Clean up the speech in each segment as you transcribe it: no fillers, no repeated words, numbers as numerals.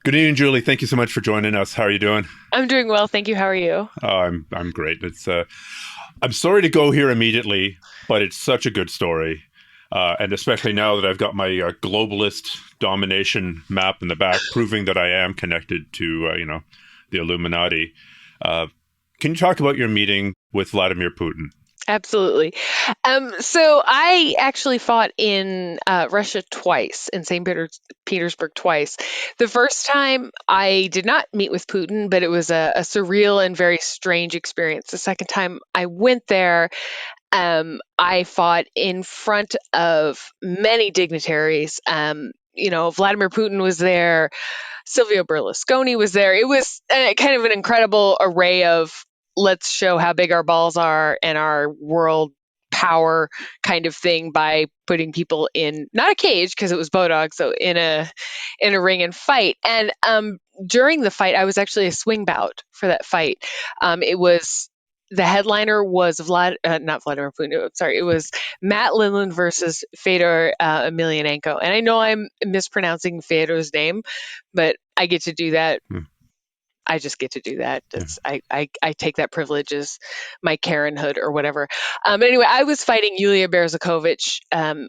Good evening, Julie. Thank you so much for joining us. How are you doing? I'm doing well, thank you. How are you? I'm great. I'm sorry to go here immediately, but it's such a good story, and especially now that I've got my globalist domination map in the back, proving that I am connected to the Illuminati. Uh, can you talk about your meeting with Vladimir Putin? Absolutely. So I actually fought in Russia twice, in Petersburg twice. The first time I did not meet with Putin, but it was a surreal and very strange experience. The second time I went there, I fought in front of many dignitaries. Vladimir Putin was there, Silvio Berlusconi was there. It was kind of an incredible array of let's show how big our balls are and our world power kind of thing by putting people in not a cage because it was Bodog, so in a ring and fight. And during the fight, I was actually a swing bout for that fight. It was the headliner was not Vladimir Putin. Sorry, it was Matt Lindland versus Fedor Emelianenko. And I know I'm mispronouncing Fedor's name, but I get to do that. Hmm. I just get to do that. Yeah. I take that privilege as my Karenhood or whatever. Anyway, I was fighting Yulia Berzakovich,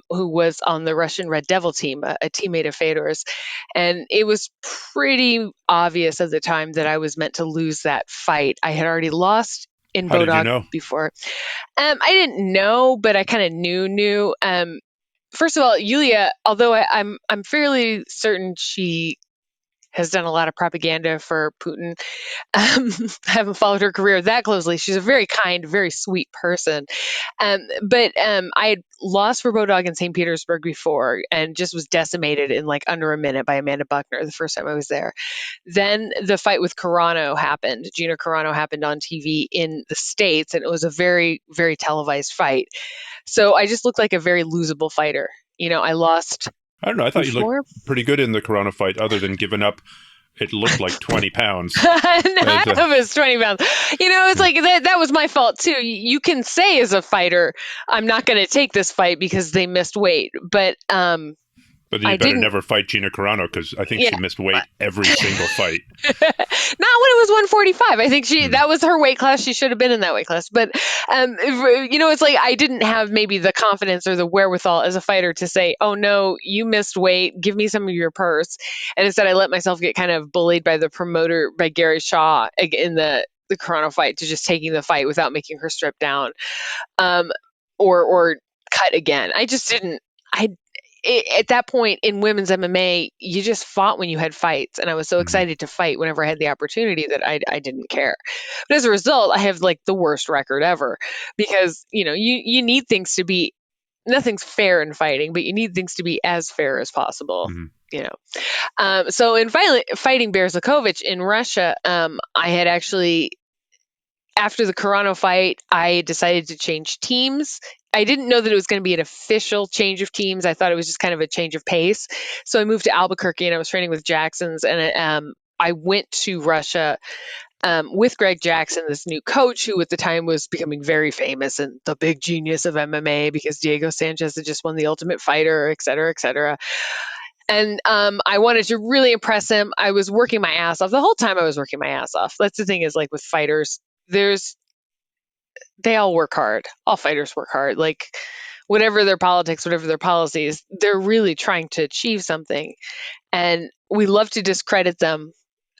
who was on the Russian Red Devil team, a teammate of Fedor's, and it was pretty obvious at the time that I was meant to lose that fight. I had already lost in How did you Bodog know? before. I didn't know, but I kind of knew. First of all, Yulia, although I'm fairly certain she has done a lot of propaganda for Putin. I haven't followed her career that closely. She's a very kind, very sweet person. But I had lost for Bodog in St. Petersburg before and just was decimated in like under a minute by Amanda Buckner the first time I was there. Then the fight with Carano happened. Gina Carano happened on TV in the States, and it was a very, very televised fight. So I just looked like a very losable fighter. I lost I don't know. I thought you looked before. pretty good in the Corona fight, other than giving up. It looked like 20 pounds. None But, of it's 20 pounds. It's hmm. like that was my fault too. You can say as a fighter, I'm not going to take this fight because they missed weight, but But I you better didn't. never fight Gina Carano because I think Yeah. she missed weight every single fight. Not when it was 145. I think Hmm. that was her weight class. She should have been in that weight class. But it's like I didn't have maybe the confidence or the wherewithal as a fighter to say, "Oh no, you missed weight. Give me some of your purse." And instead, I let myself get kind of bullied by the promoter, by Gary Shaw, in the Carano fight, to just taking the fight without making her strip down, um, or cut again. I just didn't. I At that point in women's MMA, you just fought when you had fights, and I was so Hmm. excited to fight whenever I had the opportunity that I didn't care. But as a result, I have like the worst record ever because you need things to be nothing's fair in fighting, but you need things to be as fair as possible. Hmm. You know. So in fighting Berzakovich in Russia, I had actually after the Carano fight, I decided to change teams. I didn't know that it was going to be an official change of teams. I thought it was just kind of a change of pace. So I moved to Albuquerque and I was training with Jacksons. And I went to Russia with Greg Jackson, this new coach who at the time was becoming very famous and the big genius of MMA because Diego Sanchez had just won the Ultimate Fighter, et cetera, et cetera. And I wanted to really impress him. I was working my ass off the whole time. I was working my ass off. That's the thing is like with fighters, they all work hard. All fighters work hard. Like whatever their politics, whatever their policies, they're really trying to achieve something. And we love to discredit them.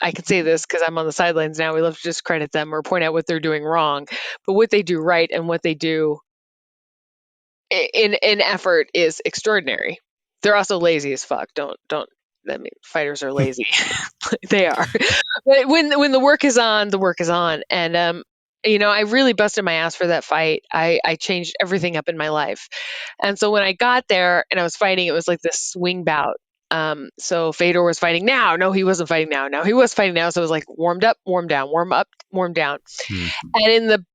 I can say this because I'm on the sidelines now. We love to discredit them or point out what they're doing wrong. But what they do right and what they do in effort is extraordinary. They're also lazy as fuck. Don't I mean fighters are lazy. They are. But when the work is on, the work is on. And I really busted my ass for that fight. I changed everything up in my life. And so when I got there and I was fighting, it was like this swing bout. So Fedor was fighting now. No, he wasn't fighting now. Now he was fighting now. So it was like warmed up, warm down, warm up, warm down. Hmm. And in the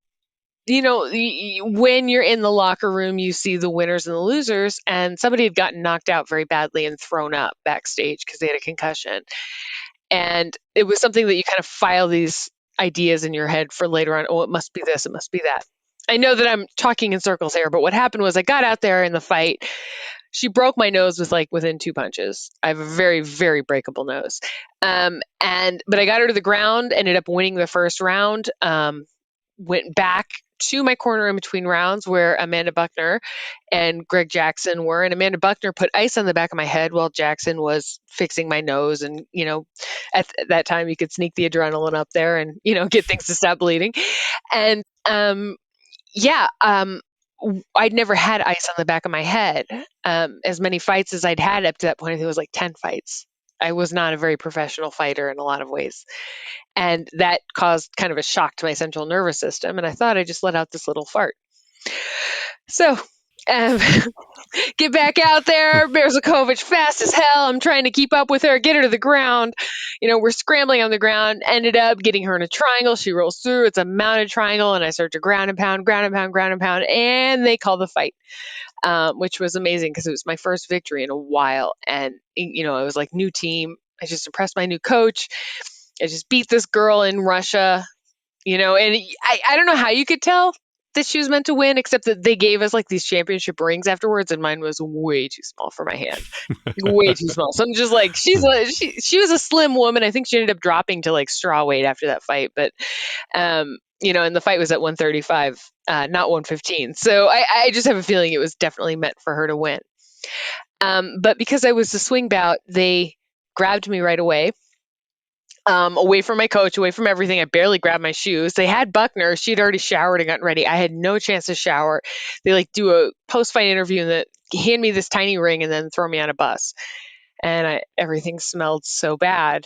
when you're in the locker room, you see the winners and the losers, and somebody had gotten knocked out very badly and thrown up backstage because they had a concussion. And it was something that you kind of file these ideas in your head for later on. Oh, it must be this, it must be that. I know that I'm talking in circles here, but what happened was I got out there in the fight. she broke my nose with like within 2 punches. I have a very, very breakable nose. But I got her to the ground, ended up winning the first round. Went back to my corner in between rounds where Amanda Buckner and Greg Jackson were. And Amanda Buckner put ice on the back of my head while Jackson was fixing my nose. And, at that time you could sneak the adrenaline up there and, get things to stop bleeding. And yeah, I'd never had ice on the back of my head. As many fights as I'd had up to that point, I think it was like 10 fights. I was not a very professional fighter in a lot of ways. And that caused kind of a shock to my central nervous system. And I thought I just let out this little fart. So, um, get back out there. Berzakovich fast as hell. I'm trying to keep up with her, get her to the ground. We're scrambling on the ground. Ended up getting her in a triangle. She rolls through. It's a mounted triangle. And I start to ground and pound, ground and pound, ground and pound. And they call the fight, which was amazing because it was my first victory in a while. And, it was like new team. I just impressed my new coach. I just beat this girl in Russia, and I don't know how you could tell that she was meant to win, except that they gave us like these championship rings afterwards, and mine was way too small for my hand, way too small. So I'm just like, she was a slim woman. I think she ended up dropping to like straw weight after that fight, but and the fight was at 135, not 115. So I just have a feeling it was definitely meant for her to win. But because I was the swing bout, they grabbed me right away. Away from my coach, away from everything. I barely grabbed my shoes. They had Buckner. She'd already showered and gotten ready. I had no chance to shower. They like do a post-fight interview and hand me this tiny ring and then throw me on a bus. And everything smelled so bad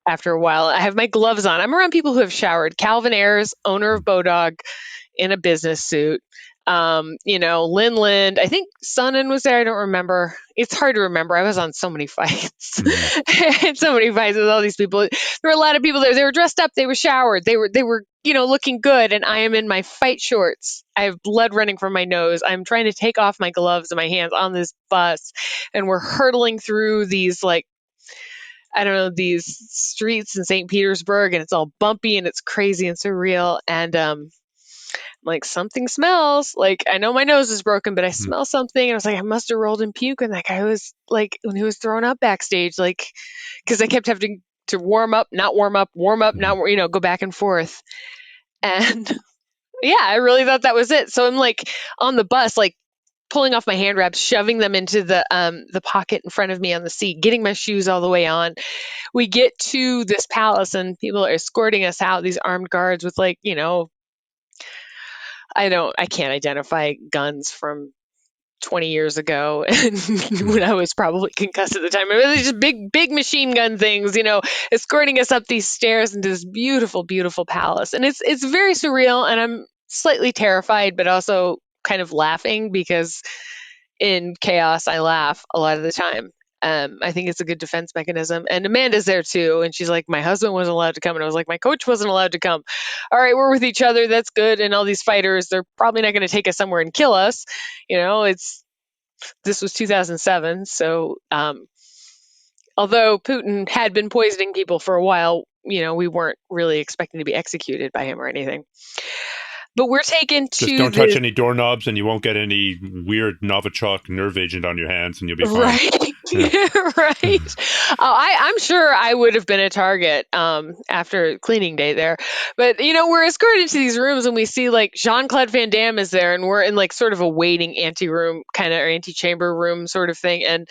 after a while. I have my gloves on. I'm around people who have showered. Calvin Ayers, owner of Bodog, in a business suit. Lin Lind, I think Sonnen was there. I don't remember. It's hard to remember. I was on so many fights. And so many fights with all these people. There were a lot of people there. They were dressed up. They were showered. They were, looking good. And I am in my fight shorts. I have blood running from my nose. I'm trying to take off my gloves and my hands on this bus. And we're hurtling through these these streets in St. Petersburg, and it's all bumpy and it's crazy and surreal. And like, something smells. Like, I know my nose is broken, but I smell something. And I was like, I must have rolled in puke. And that guy was like, when he was thrown up backstage, like, because I kept having to warm up, not warm up, warm up, not, go back and forth. And yeah, I really thought that was it. So I'm like on the bus, like pulling off my hand wraps, shoving them into the pocket in front of me on the seat, getting my shoes all the way on. We get to this palace and people are escorting us out, these armed guards with like, I can't identify guns from 20 years ago and when I was probably concussed at the time. It was just big machine gun things, escorting us up these stairs into this beautiful, beautiful palace. And it's very surreal, and I'm slightly terrified, but also kind of laughing because in chaos, I laugh a lot of the time. I think it's a good defense mechanism. And Amanda's there too. And she's like, my husband wasn't allowed to come. And I was like, my coach wasn't allowed to come. All right, we're with each other. That's good. And all these fighters, they're probably not going to take us somewhere and kill us. This was 2007. So, although Putin had been poisoning people for a while, we weren't really expecting to be executed by him or anything. But we're taken to just don't touch any doorknobs, and you won't get any weird Novichok nerve agent on your hands, and you'll be fine. Right, yeah. Right. I'm sure I would have been a target after cleaning day there. But we're escorted to these rooms, and we see like Jean-Claude Van Damme is there, and we're in like sort of a waiting ante-room kind of, or ante-chamber room sort of thing, and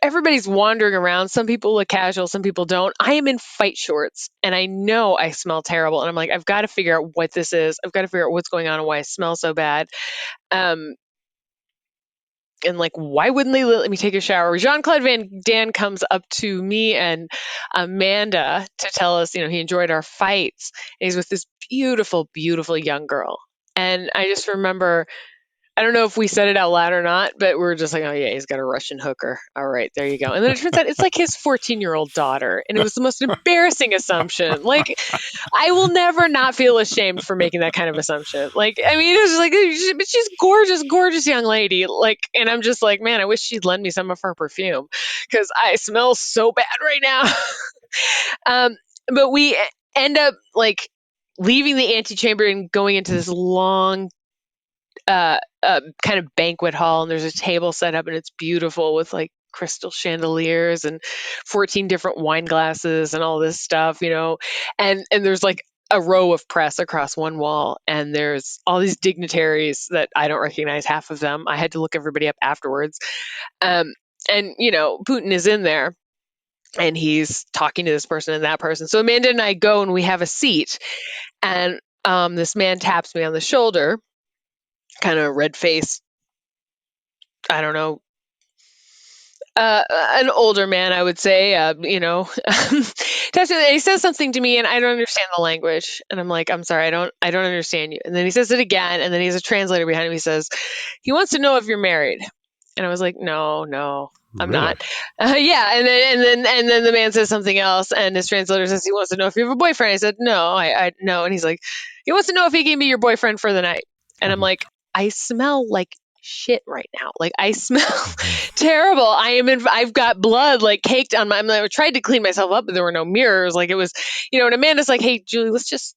everybody's wandering around. Some people look casual, some people don't. I am in fight shorts, and I know I smell terrible. And I'm like, I've got to figure out what this is. I've got to figure out what's going on and why I smell so bad. And like, why wouldn't they let me take a shower? Jean-Claude Van Damme comes up to me and Amanda to tell us, he enjoyed our fights. And he's with this beautiful, beautiful young girl. And I just remember, I don't know if we said it out loud or not, but we're just like, oh yeah, he's got a Russian hooker. All right, there you go. And then it turns out it's like his 14-year-old daughter. And it was the most embarrassing assumption. Like, I will never not feel ashamed for making that kind of assumption. Like, I mean, it was just like, but she's gorgeous, gorgeous young lady. Like, and I'm just like, man, I wish she'd lend me some of her perfume because I smell so bad right now. But we end up like leaving the antechamber and going into this long kind of banquet hall, and there's a table set up, and it's beautiful with like crystal chandeliers and 14 different wine glasses and all this stuff, and there's like a row of press across one wall, and there's all these dignitaries that I don't recognize half of them. I had to look everybody up afterwards. And Putin is in there, and he's talking to this person and that person. So Amanda and I go, and we have a seat, and this man taps me on the shoulder, kind of red faced, I don't know, an older man, I would say, taps me, and he says something to me, and I don't understand the language, and I'm like, I'm sorry, I don't understand you. And then he says it again, and then he has a translator behind him. He says, he wants to know if you're married, and I was like, no, I'm Really? not. Yeah, and then the man says something else, and his translator says he wants to know if you have a boyfriend. I said no, I no, and he's like, he wants to know if he can be your boyfriend for the night, and I'm like, I smell like shit right now. Like I smell terrible. I've got blood like caked on I tried to clean myself up, but there were no mirrors. Like it was, and Amanda's like, hey, Julie, let's just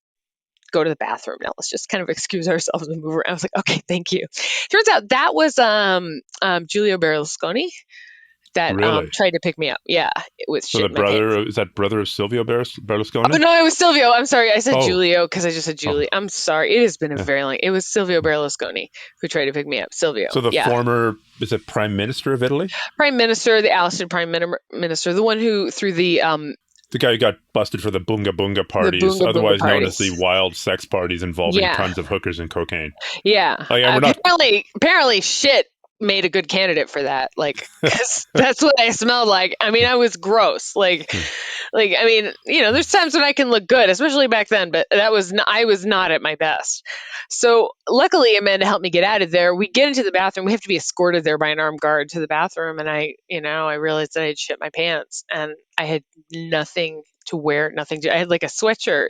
go to the bathroom now. Let's just kind of excuse ourselves and move around. I was like, okay, thank you. Turns out that was Giulio Berlusconi that Really? tried to pick me up. Yeah, with So shit the in my pants. brother, is that brother of Silvio Berlusconi? Oh no, it was Silvio. I'm sorry, I said Oh. Giulio because I just said Julie. I'm sorry. It has been a Yeah. very long. It was Silvio Berlusconi who tried to pick me up. Silvio. So the yeah. former, is it Prime Minister of Italy? Prime Minister, the ousted Prime Minister, the one who through the guy who got busted for the Bunga Bunga parties, Bunga Bunga otherwise known as parties. the wild sex parties involving Yeah. tons of hookers and cocaine. Yeah. Oh, yeah, we're not. Apparently, shit made a good candidate for that. Like, 'cause that's what I smelled like. I mean, I was gross. Like, I mean, there's times when I can look good, especially back then, but I was not at my best. So luckily, Amanda helped me get out of there. We get into the bathroom. We have to be escorted there by an armed guard to the bathroom. And I realized that I had shit my pants, and I had nothing to wear, I had like a sweatshirt.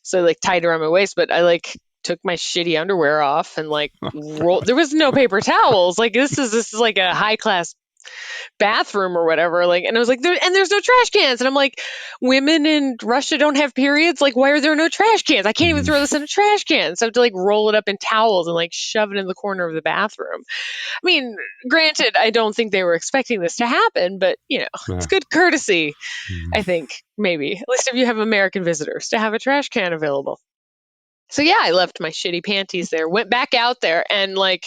So I like tied around my waist, but I like took my shitty underwear off and like rolled. There was no paper towels. Like this is like a high class bathroom or whatever. Like, and I was like, there's no trash cans. And I'm like, women in Russia don't have periods. Like, why are there no trash cans? I can't even throw this in a trash can. So I have to like roll it up in towels and like shove it in the corner of the bathroom. I mean, granted, I don't think they were expecting this to happen, but it's good courtesy. I think maybe, at least if you have American visitors, to have a trash can available. So yeah, I left my shitty panties there, went back out there, and like,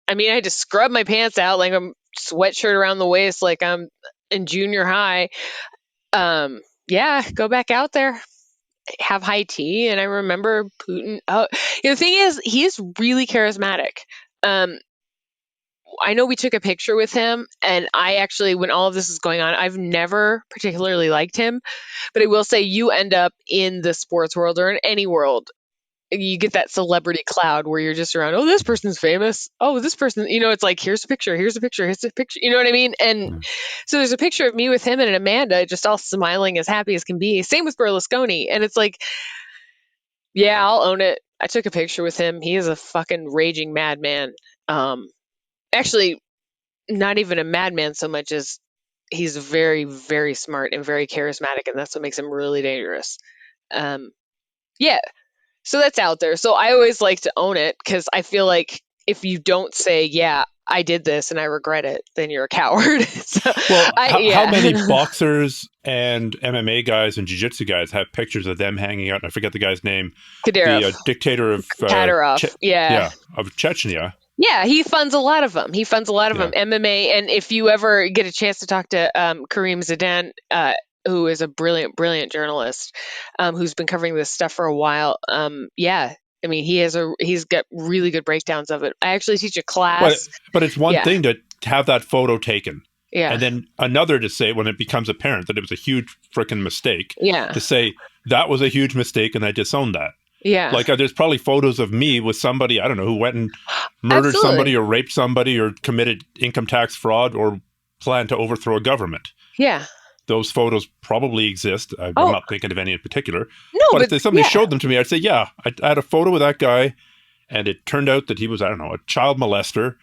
I mean, I had to scrub my pants out like a sweatshirt around the waist, like I'm in junior high. Yeah, go back out there, have high tea, and I remember Putin. Oh, the thing is, he is really charismatic. I know we took a picture with him, and I actually, when all of this is going on, I've never particularly liked him, but I will say you end up in the sports world or in any world, you get that celebrity cloud where you're just around, oh, this person's famous. Oh, this person, it's like, here's a picture, here's a picture, here's a picture. You know what I mean? And so there's a picture of me with him and Amanda, just all smiling, as happy as can be. Same with Berlusconi. And it's like, yeah, I'll own it. I took a picture with him. He is a fucking raging madman. Actually, not even a madman so much as he's very, very smart and very charismatic. And that's what makes him really dangerous. Yeah. So that's out there. So I always like to own it, because I feel like if you don't say, yeah, I did this and I regret it, then you're a coward. So, well, how many boxers and MMA guys and jiu-jitsu guys have pictures of them hanging out? And I forget the guy's name. Kadyrov. The dictator of of Chechnya. Yeah, he funds a lot of them. MMA. And if you ever get a chance to talk to Karim Zidan, who is a brilliant, brilliant journalist, who's been covering this stuff for a while. Yeah, I mean, he's got really good breakdowns of it. I actually teach a class. But it's one thing to have that photo taken. Yeah. And then another to say, when it becomes apparent that it was a huge freaking mistake, to say that was a huge mistake and I disown that. Yeah. Like there's probably photos of me with somebody, I don't know, who went and murdered somebody or raped somebody or committed income tax fraud or planned to overthrow a government. Yeah. Those photos probably exist. I'm not thinking of any in particular. No, but if somebody showed them to me, I'd say, yeah, I had a photo with that guy, and it turned out that he was, I don't know, a child molester,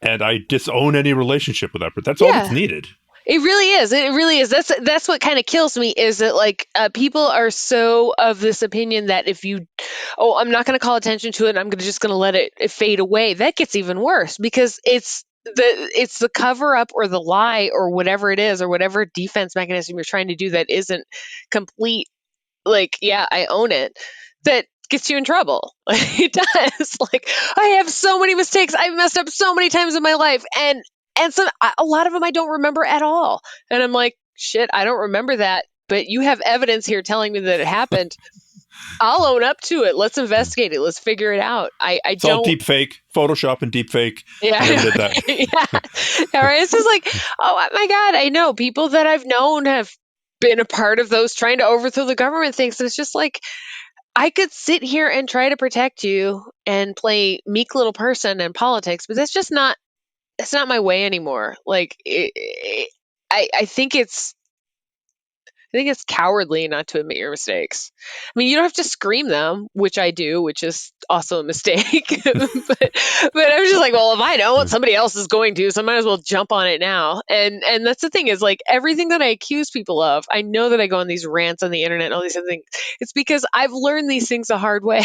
and I disown any relationship with that person. That's all that's needed. It really is. It really is. That's what kind of kills me is that like people are so of this opinion that if you, oh, I'm not going to call attention to it. I'm just going to let it fade away. That gets even worse because it's the cover up or the lie or whatever it is or whatever defense mechanism you're trying to do that isn't complete. Like, yeah, I own it. That gets you in trouble. Like, it does. Like, I have so many mistakes. I've messed up so many times in my life, and so a lot of them I don't remember at all. And I'm like, shit, I don't remember that. But you have evidence here telling me that it happened. I'll own up to it. Let's investigate it. Let's figure it out. I It's all don't. deep fake, Photoshop and deep fake. Yeah, I I never know, did that. right? Yeah, all right. It's just like, oh my God, I know people that I've known have been a part of those trying to overthrow the government things. And it's just like, I could sit here and try to protect you and play meek little person in politics, but that's just not, it's not my way anymore. Like, I think it's cowardly not to admit your mistakes. I mean, you don't have to scream them, which I do, which is also a mistake. But I'm just like, well, if I don't, somebody else is going to, so I might as well jump on it now. And that's the thing is like everything that I accuse people of, I know that I go on these rants on the internet and all these other things. It's because I've learned these things the hard way.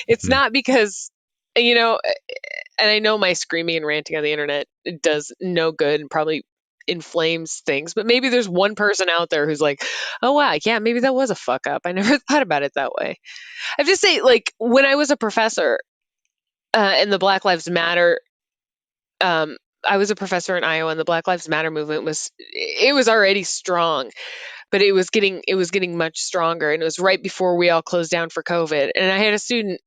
It's not because you know, and I know my screaming and ranting on the internet does no good and probably inflames things, but maybe there's one person out there who's like, oh wow, yeah, maybe that was a fuck up. I never thought about it that way. I have to say, like when I was a professor in the Black Lives Matter, um, I was a professor in Iowa, and the Black Lives Matter movement was already strong, but it was getting much stronger, and it was right before we all closed down for COVID. And I had a student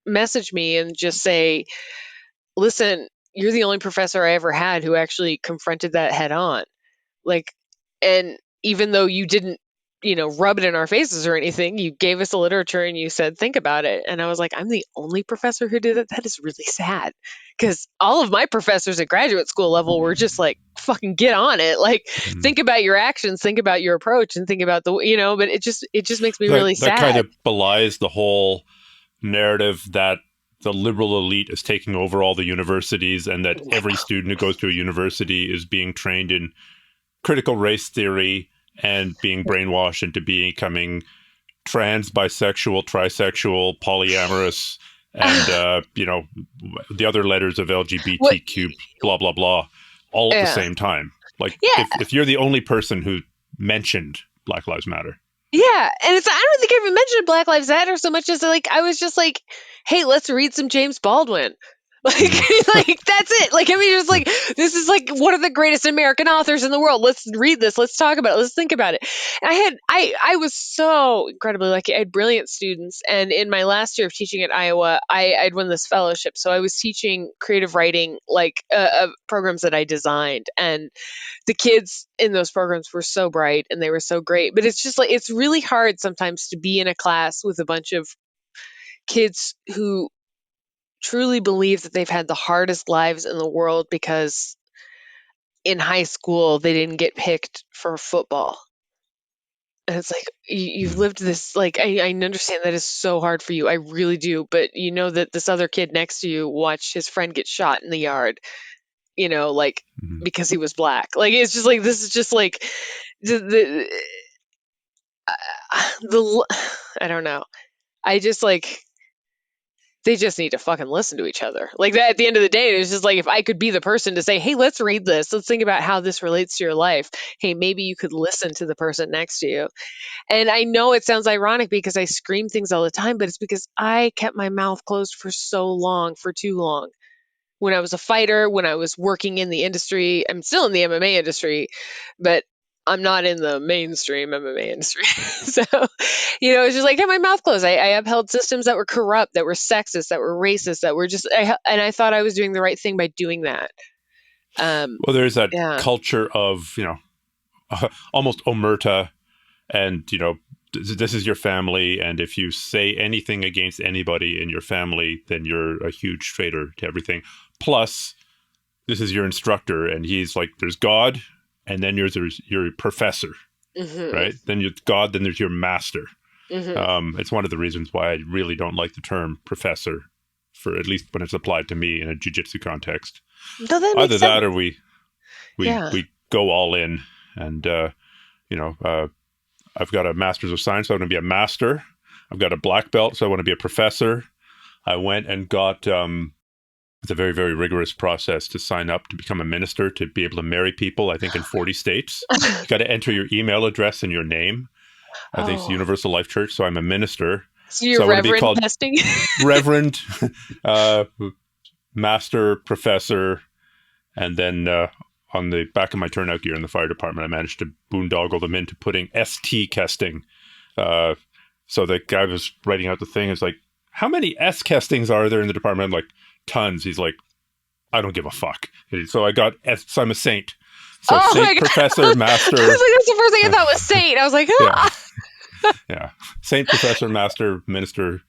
message me and just say, listen, you're the only professor I ever had who actually confronted that head on. Like, and even though you didn't, rub it in our faces or anything, you gave us the literature and you said, think about it. And I was like, I'm the only professor who did it. That is really sad. Because all of my professors at graduate school level were just like, fucking get on it. Like, think about your actions, think about your approach, and think about but it just makes me really That kind sad. of belies the whole narrative that the liberal elite is taking over all the universities and that every student who goes to a university is being trained in critical race theory and being brainwashed into becoming trans, bisexual, trisexual, polyamorous, and the other letters of What? LGBTQ, blah blah blah, all at the Yeah. same time. Like Yeah. if you're the only person who mentioned Black Lives Matter. Yeah, and I don't think I even mentioned Black Lives Matter so much as like I was just like, hey, let's read some James Baldwin. Like, Mm. like that's it. Like, I mean, just like this is like one of the greatest American authors in the world. Let's read this. Let's talk about it. Let's think about it. And I was so incredibly lucky. I had brilliant students, and in my last year of teaching at Iowa, I'd won this fellowship. So I was teaching creative writing, like programs that I designed, and the kids in those programs were so bright and they were so great. But it's just like it's really hard sometimes to be in a class with a bunch of kids who truly believe that they've had the hardest lives in the world because in high school they didn't get picked for football. And it's like you've lived this like I understand that is so hard for you. I really do. But you know that this other kid next to you watched his friend get shot in the yard, like Mhm. because he was black. Like it's just like this is just like the the I don't know. I just like they just need to fucking listen to each other. Like that at the end of the day, it's just like if I could be the person to say, "Hey, let's read this. Let's think about how this relates to your life." Hey, maybe you could listen to the person next to you. And I know it sounds ironic because I scream things all the time, but it's because I kept my mouth closed for so long, for too long. When I was a fighter, when I was working in the industry, I'm still in the MMA industry, but I'm not in the mainstream MMA industry. So, it's just like I had my mouth closed. I upheld systems that were corrupt, that were sexist, that were racist, that were and I thought I was doing the right thing by doing that. Well, there's that Yeah. culture of almost omerta, and this is your family, and if you say anything against anybody in your family, then you're a huge traitor to everything. Plus, this is your instructor, and he's like, there's God, and then there's your professor, Hmm. right? Then there's God, then there's your master. Hmm. It's one of the reasons why I really don't like the term professor, for at least when it's applied to me in a jiu-jitsu context. No, that Either makes sense. that, or we Yeah. we go all in And, you know, I've got a master's of science, so I want to be a master. I've got a black belt, so I want to be a professor. I went and got, it's a very, very rigorous process to sign up to become a minister, to be able to marry people, I think in 40 states. You got to enter your email address and your name. I think it's Oh, Universal Life Church, so I'm a minister. so you're So I want to be Reverend called Kesting? Reverend, uh, Master, Professor, and then on the back of my turnout gear in the fire department, I managed to boondoggle them into putting ST Kesting. So the guy was writing out the thing. It's like, how many S Kestings are there in the department? I'm like, tons. He's like, I don't give a fuck. So I got S. So I'm a saint. So Oh saint, my God. professor, master. I was like, that's the first thing I thought was saint. I was like, Yeah, ah. yeah. Saint, professor, master, minister,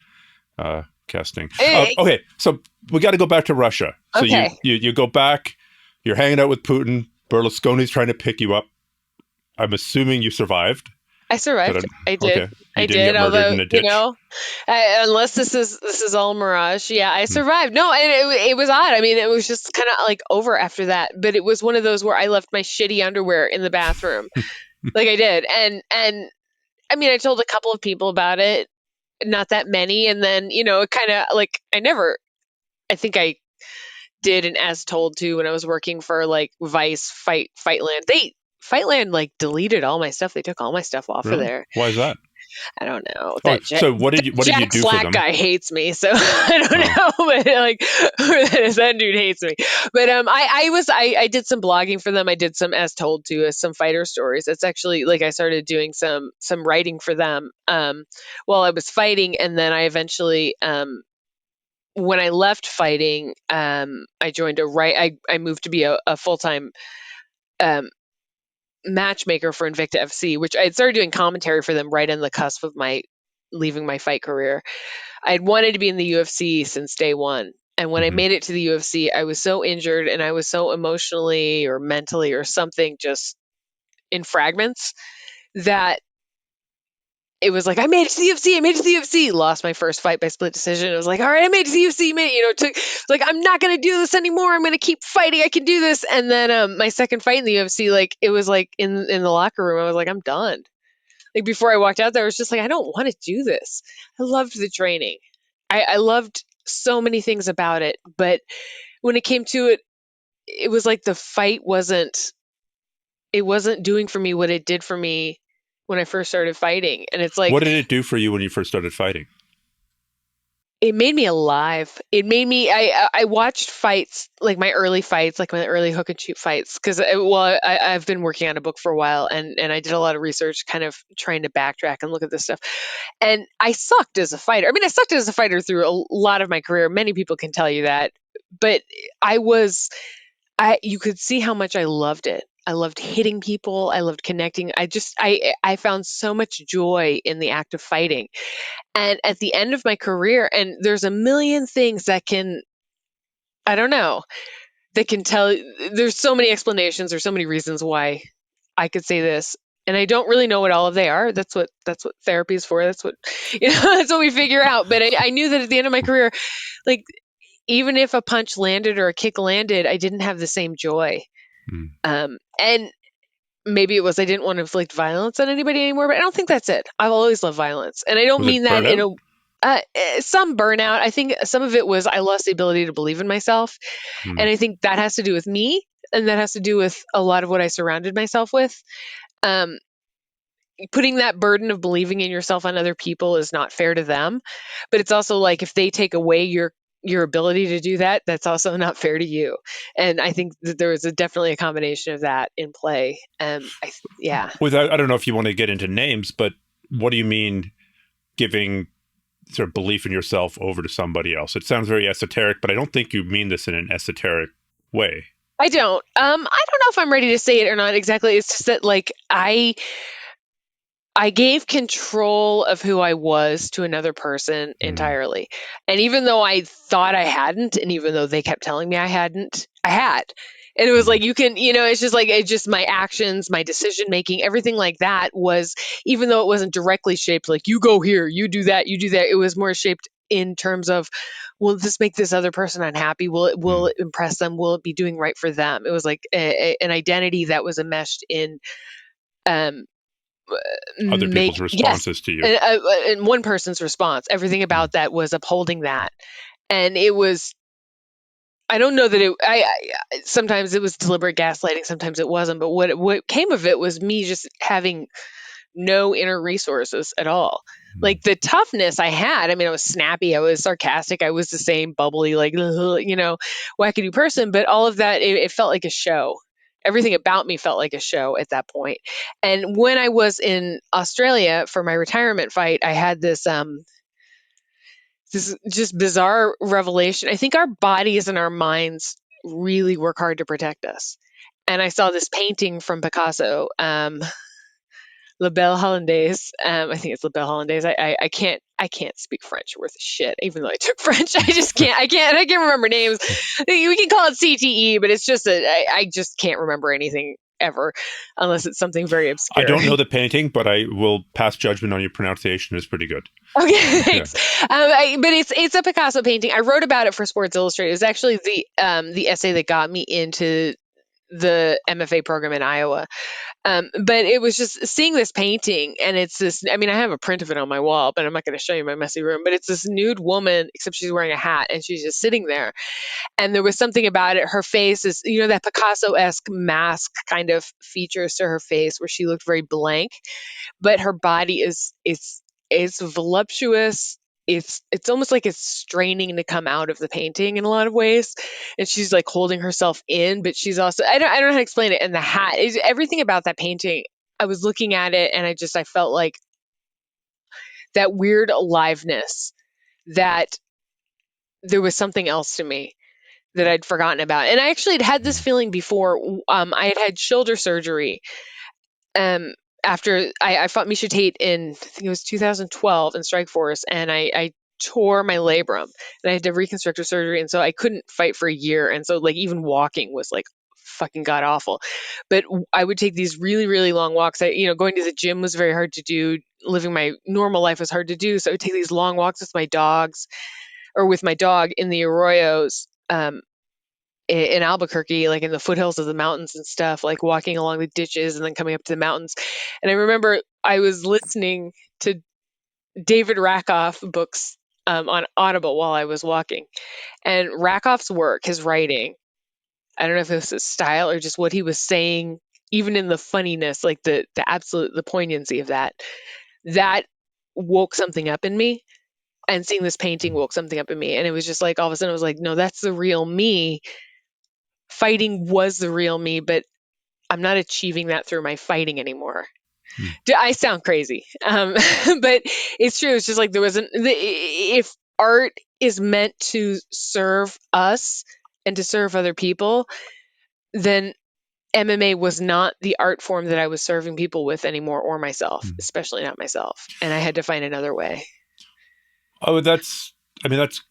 Kesting. Eh, Okay, so we got to go back to Russia. So okay. you go back. You're hanging out with Putin. Berlusconi's trying to pick you up. I'm assuming you survived. I survived. I did. Okay. You I didn't did. get murdered Although, in a ditch. unless this is all mirage, yeah, I Hmm. survived. No, and it was odd. I mean, it was just kind of like over after that. But it was one of those where I left my shitty underwear in the bathroom, like I did. And I mean, I told a couple of people about it, not that many, and then it kind of like I think I did an as told to when I was working for like Vice Fightland. Fightland like deleted all my stuff. They took all my stuff off of Really? there. Why is that? I don't know. Oh, That so what did you Jack do for Slack them? guy hates me, so I don't Oh, know, but like that dude hates me. But I did some blogging for them. I did some as told to some fighter stories. It's actually like I started doing some writing for them while I was fighting, and then I eventually when I left fighting, I joined I moved to be a full time um, matchmaker for Invicta FC, which I had started doing commentary for them right on the cusp of my leaving my fight career. I had wanted to be in the UFC since day one. And when I hmm. made it to the UFC, I was so injured and I was so emotionally or mentally or something just in fragments that it was like, I made it to the UFC. I made it to the UFC. Lost my first fight by split decision. It was like, all right, I made it to the UFC. Made it, took like, I'm not going to do this anymore. I'm going to keep fighting. I can do this. And then my second fight in the UFC, like it was like in the locker room, I was like, I'm done. Like before I walked out there, I was just like, I don't want to do this. I loved the training. I loved so many things about it. But when it came to it, it was like the fight it wasn't doing for me what it did for me when I first started fighting. And it's like, What did it do for you when you first started fighting? it made me alive. It made me. I watched fights, like my early fights, like my early hook and shoot fights, because I've been working on a book for a while, and I did a lot of research, kind of trying to backtrack and look at this stuff. And I sucked as a fighter. I mean, I sucked as a fighter through a lot of my career. Many people can tell you that, but I was. You could see how much I loved it. I loved hitting people. I loved connecting. I found so much joy in the act of fighting. And at the end of my career, and there's a million things that I don't know, that can tell, there's so many explanations, there's so many reasons why I could say this. And I don't really know what all of they are. That's what therapy is for. That's what, that's what we figure out. But I knew that at the end of my career, like even if a punch landed or a kick landed, I didn't have the same joy. Hmm. And maybe it was I didn't want to inflict violence on anybody anymore, but I don't think that's it. I've always loved violence, and I don't Was mean it that in burnout? some burnout. I think some of it was I lost the ability to believe in myself, Hmm. and I think that has to do with me, and that has to do with a lot of what I surrounded myself with. Um, Putting that burden of believing in yourself on other people is not fair to them, but it's also like if they take away your ability to do that, that's also not fair to you. And I think that there was definitely a combination of that in play. Yeah. Without, I don't know if you want to get into names, but what do you mean giving sort of belief in yourself over to somebody else? It sounds very esoteric, but I don't think you mean this in an esoteric way. I don't. I don't know if I'm ready to say it or not exactly. It's just that like I gave control of who I was to another person Hmm. entirely. And even though I thought I hadn't, and even though they kept telling me I hadn't, I had. And it was Hmm. like, it's just like, it's just my actions, my decision making, everything like that was, even though it wasn't directly shaped, like, you go here, you do that, it was more shaped in terms of, will this make this other person unhappy? Will it impress them? Will it be doing right for them? It was like an identity that was enmeshed in um, Other people's yes, responses to you. and one person's response. Everything about that was upholding that, and it was. I don't know that sometimes it was deliberate gaslighting, sometimes it wasn't. But what came of it was me just having no inner resources at all. Like the toughness I had, I mean, I was snappy, I was sarcastic, I was the same bubbly, like, wackadoo person, but all of that, it felt like a show. Everything about me felt like a show at that point. And when I was in Australia for my retirement fight, I had this just bizarre revelation. I think our bodies and our minds really work hard to protect us. And I saw this painting from Picasso, La Belle Hollandaise. I think it's La Belle Hollandaise. I can't speak French worth a shit, even though I took French. I can't remember names. We can call it CTE, but it's just I just can't remember anything ever unless it's something very I obscure. don't know the painting, but I will pass judgment on your pronunciation. It's pretty good. Okay, thanks. But it's a Picasso painting. I wrote about it for Sports Illustrated. It was actually the essay that got me into the MFA program in Iowa. But it was just seeing this painting, and it's this. I mean, I have a print of it on my wall, but I'm not going to show you my messy room. But it's this nude woman, except she's wearing a hat, and she's just sitting there. And there was something about it. Her face is, that Picasso-esque mask kind of features to her face, where she looked very blank, but her body is voluptuous. It's almost like it's straining to come out of the painting in a lot of ways, and she's like holding herself in, but she's also, I don't know how to explain it. And the hat is everything about that painting. I was looking at it, and I felt like that weird aliveness, that there was something else to me that I'd forgotten about. And I actually had this feeling before. I had shoulder surgery um, after I fought Misha Tate in, I think it was 2012 in Strikeforce, and I tore my labrum, and I had to have reconstructive surgery, and so I couldn't fight for a year, and so like even walking was like fucking god awful. But I would take these really really long walks. Going to the gym was very hard to do. Living my normal life was hard to do, so I would take these long walks with my dogs, or with my dog in the arroyos. In Albuquerque, like in the foothills of the mountains and stuff, like walking along the ditches and then coming up to the mountains. And I remember I was listening to David Rakoff books on Audible while I was walking. And Rakoff's work, his writing, I don't know if it was his style or just what he was saying, even in the funniness, like the poignancy of that woke something up in me. And seeing this painting woke something up in me. And it was just like, all of a sudden, I was like, no, that's the real me. Fighting was the real me, but I'm not achieving that through my fighting anymore. I sound crazy, but it's true. It's just like if art is meant to serve us and to serve other people, then MMA was not the art form that I was serving people with anymore, or myself, especially not myself. And I had to find another way. Oh, that's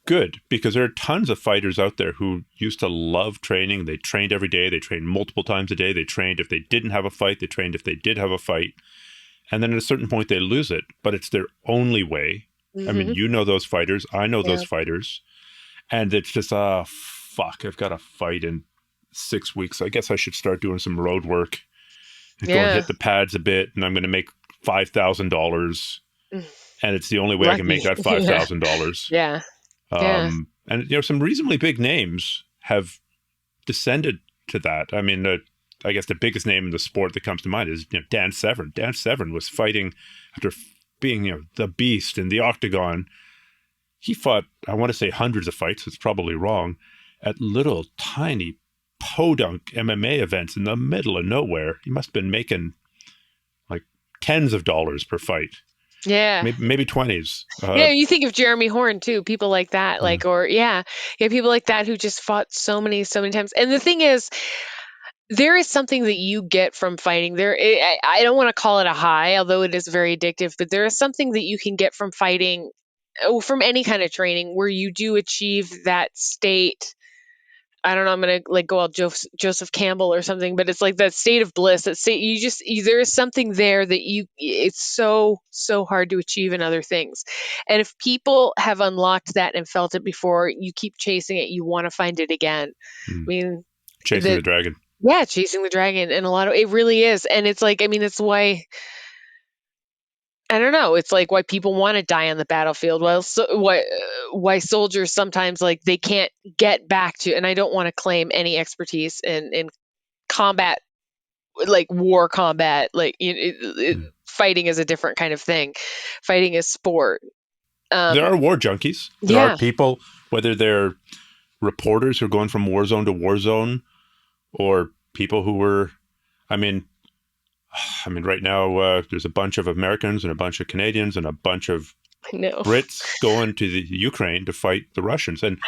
good, because there are tons of fighters out there who used to love training. They trained every day. They trained multiple times a day. They trained if they didn't have a fight. They trained if they did have a fight. And then at a certain point, they lose it, but it's their only way. Mm-hmm. I mean, you know those fighters. I know those fighters. And it's just, fuck, I've got a fight in 6 weeks. I guess I should start doing some road work and go and hit the pads a bit, and I'm going to make $5,000. And it's the only way I can make that $5,000. Yeah. And some reasonably big names have descended to that. I mean, I guess the biggest name in the sport that comes to mind is Dan Severn. Dan Severn was fighting after being the beast in the octagon. He fought, I want to say hundreds of fights, it's probably wrong, at little tiny podunk MMA events in the middle of nowhere. He must have been making like tens of dollars per fight. Yeah. Maybe 20s. You think of Jeremy Horn too, people like that, people like that who just fought so many times. And the thing is, there is something that you get from fighting. I don't want to call it a high, although it is very addictive, but there is something that you can get from fighting, from any kind of training, where you do achieve that state I don't know, I'm gonna like go out Joseph Campbell or something, but it's like that state of bliss. That state, there is something there that it's so hard to achieve in other things. And if people have unlocked that and felt it before, you keep chasing it, you want to find it again. I Mm. mean, Chasing the dragon. yeah, chasing the dragon, and it really is, and it's like, I mean, it's why. I don't know. It's like why people want to die on the battlefield. Well, why soldiers sometimes like they can't get back to. And I don't want to claim any expertise in combat, like war combat. Like fighting is a different kind of thing. Fighting is sport. There are war junkies. There are Yeah. people, whether they're reporters who are going from war zone to war zone, or people who were, I mean, right now there's a bunch of Americans and a bunch of Canadians and a bunch of No. Brits going to the Ukraine to fight the Russians. And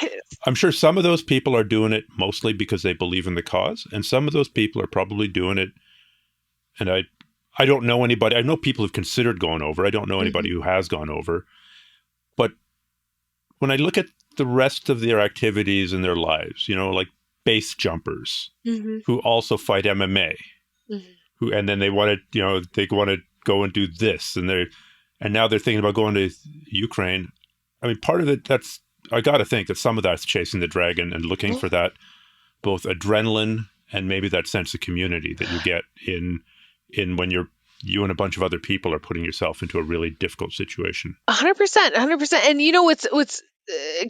I'm sure some of those people are doing it mostly because they believe in the cause. And some of those people are probably doing it. And I don't know anybody. I know people who've considered going over. I don't know anybody who has gone over. But when I look at the rest of their activities in their lives, like base jumpers who also fight MMA, and then they want to go and do this, and now they're thinking about going to Ukraine. I mean, part of it, I got to think that some of that's chasing the dragon and looking for that both adrenaline and maybe that sense of community that you get in when you and a bunch of other people are putting yourself into a really difficult situation. 100%. And you know what's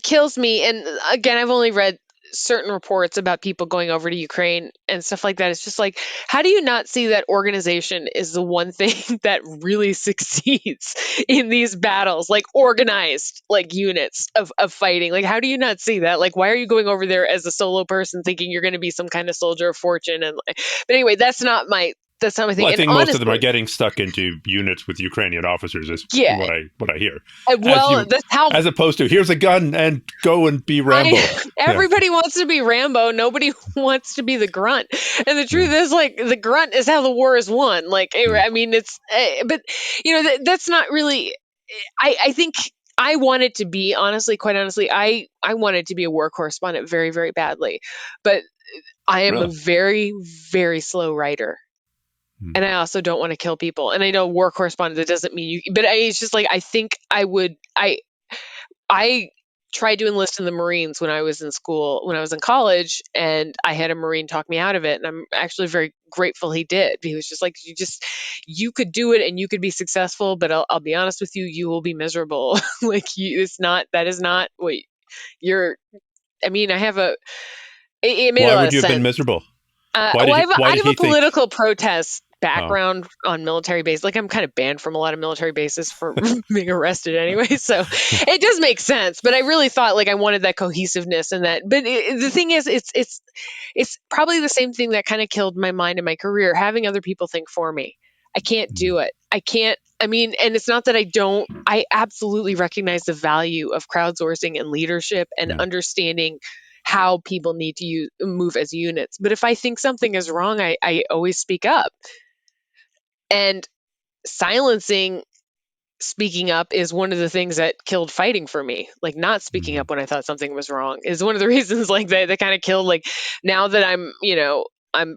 kills me, and again, I've only read certain reports about people going over to Ukraine and stuff like that. It's just like, how do you not see that organization is the one thing that really succeeds in these battles, like organized, like units of fighting? Like, how do you not see that? Like, why are you going over there as a solo person thinking you're going to be some kind of soldier of fortune? And but anyway, that's not my thing. Well, I And think honestly, most of them are getting stuck into units with Ukrainian officers, is yeah. what I hear. Well, that's how. As opposed to, here's a gun and go and be Rambo. Everybody wants to be Rambo. Nobody wants to be the grunt. And the truth is, like, the grunt is how the war is won. Like, I mean, it's, but that's not really. I think I wanted to be, quite honestly, I wanted to be a war correspondent very, very badly, but I am a very, very slow writer. And I also don't want to kill people. And I know war correspondent, that doesn't mean but it's just like, I think I would, I tried to enlist in the Marines when I was in college, and I had a Marine talk me out of it. And I'm actually very grateful he did. He was just like, you could do it and you could be successful, but I'll be honest with you, you will be miserable. Like, that is not what you're, I mean, it made a lot Why would of you have been sense. miserable? I have a political protest background on military base. Like, I'm kind of banned from a lot of military bases for being arrested anyway. So it does make sense. But I really thought, like, I wanted that cohesiveness and that. But the thing is, it's probably the same thing that kind of killed my mind and my career, having other people think for me. I can't do it. I can't. I mean, and it's not that I absolutely recognize the value of crowdsourcing and leadership and understanding how people need to move as units. But if I think something is wrong, I always speak up. And speaking up is one of the things that killed fighting for me. Like, not speaking up when I thought something was wrong is one of the reasons, like, that kind of killed. Like, now that I'm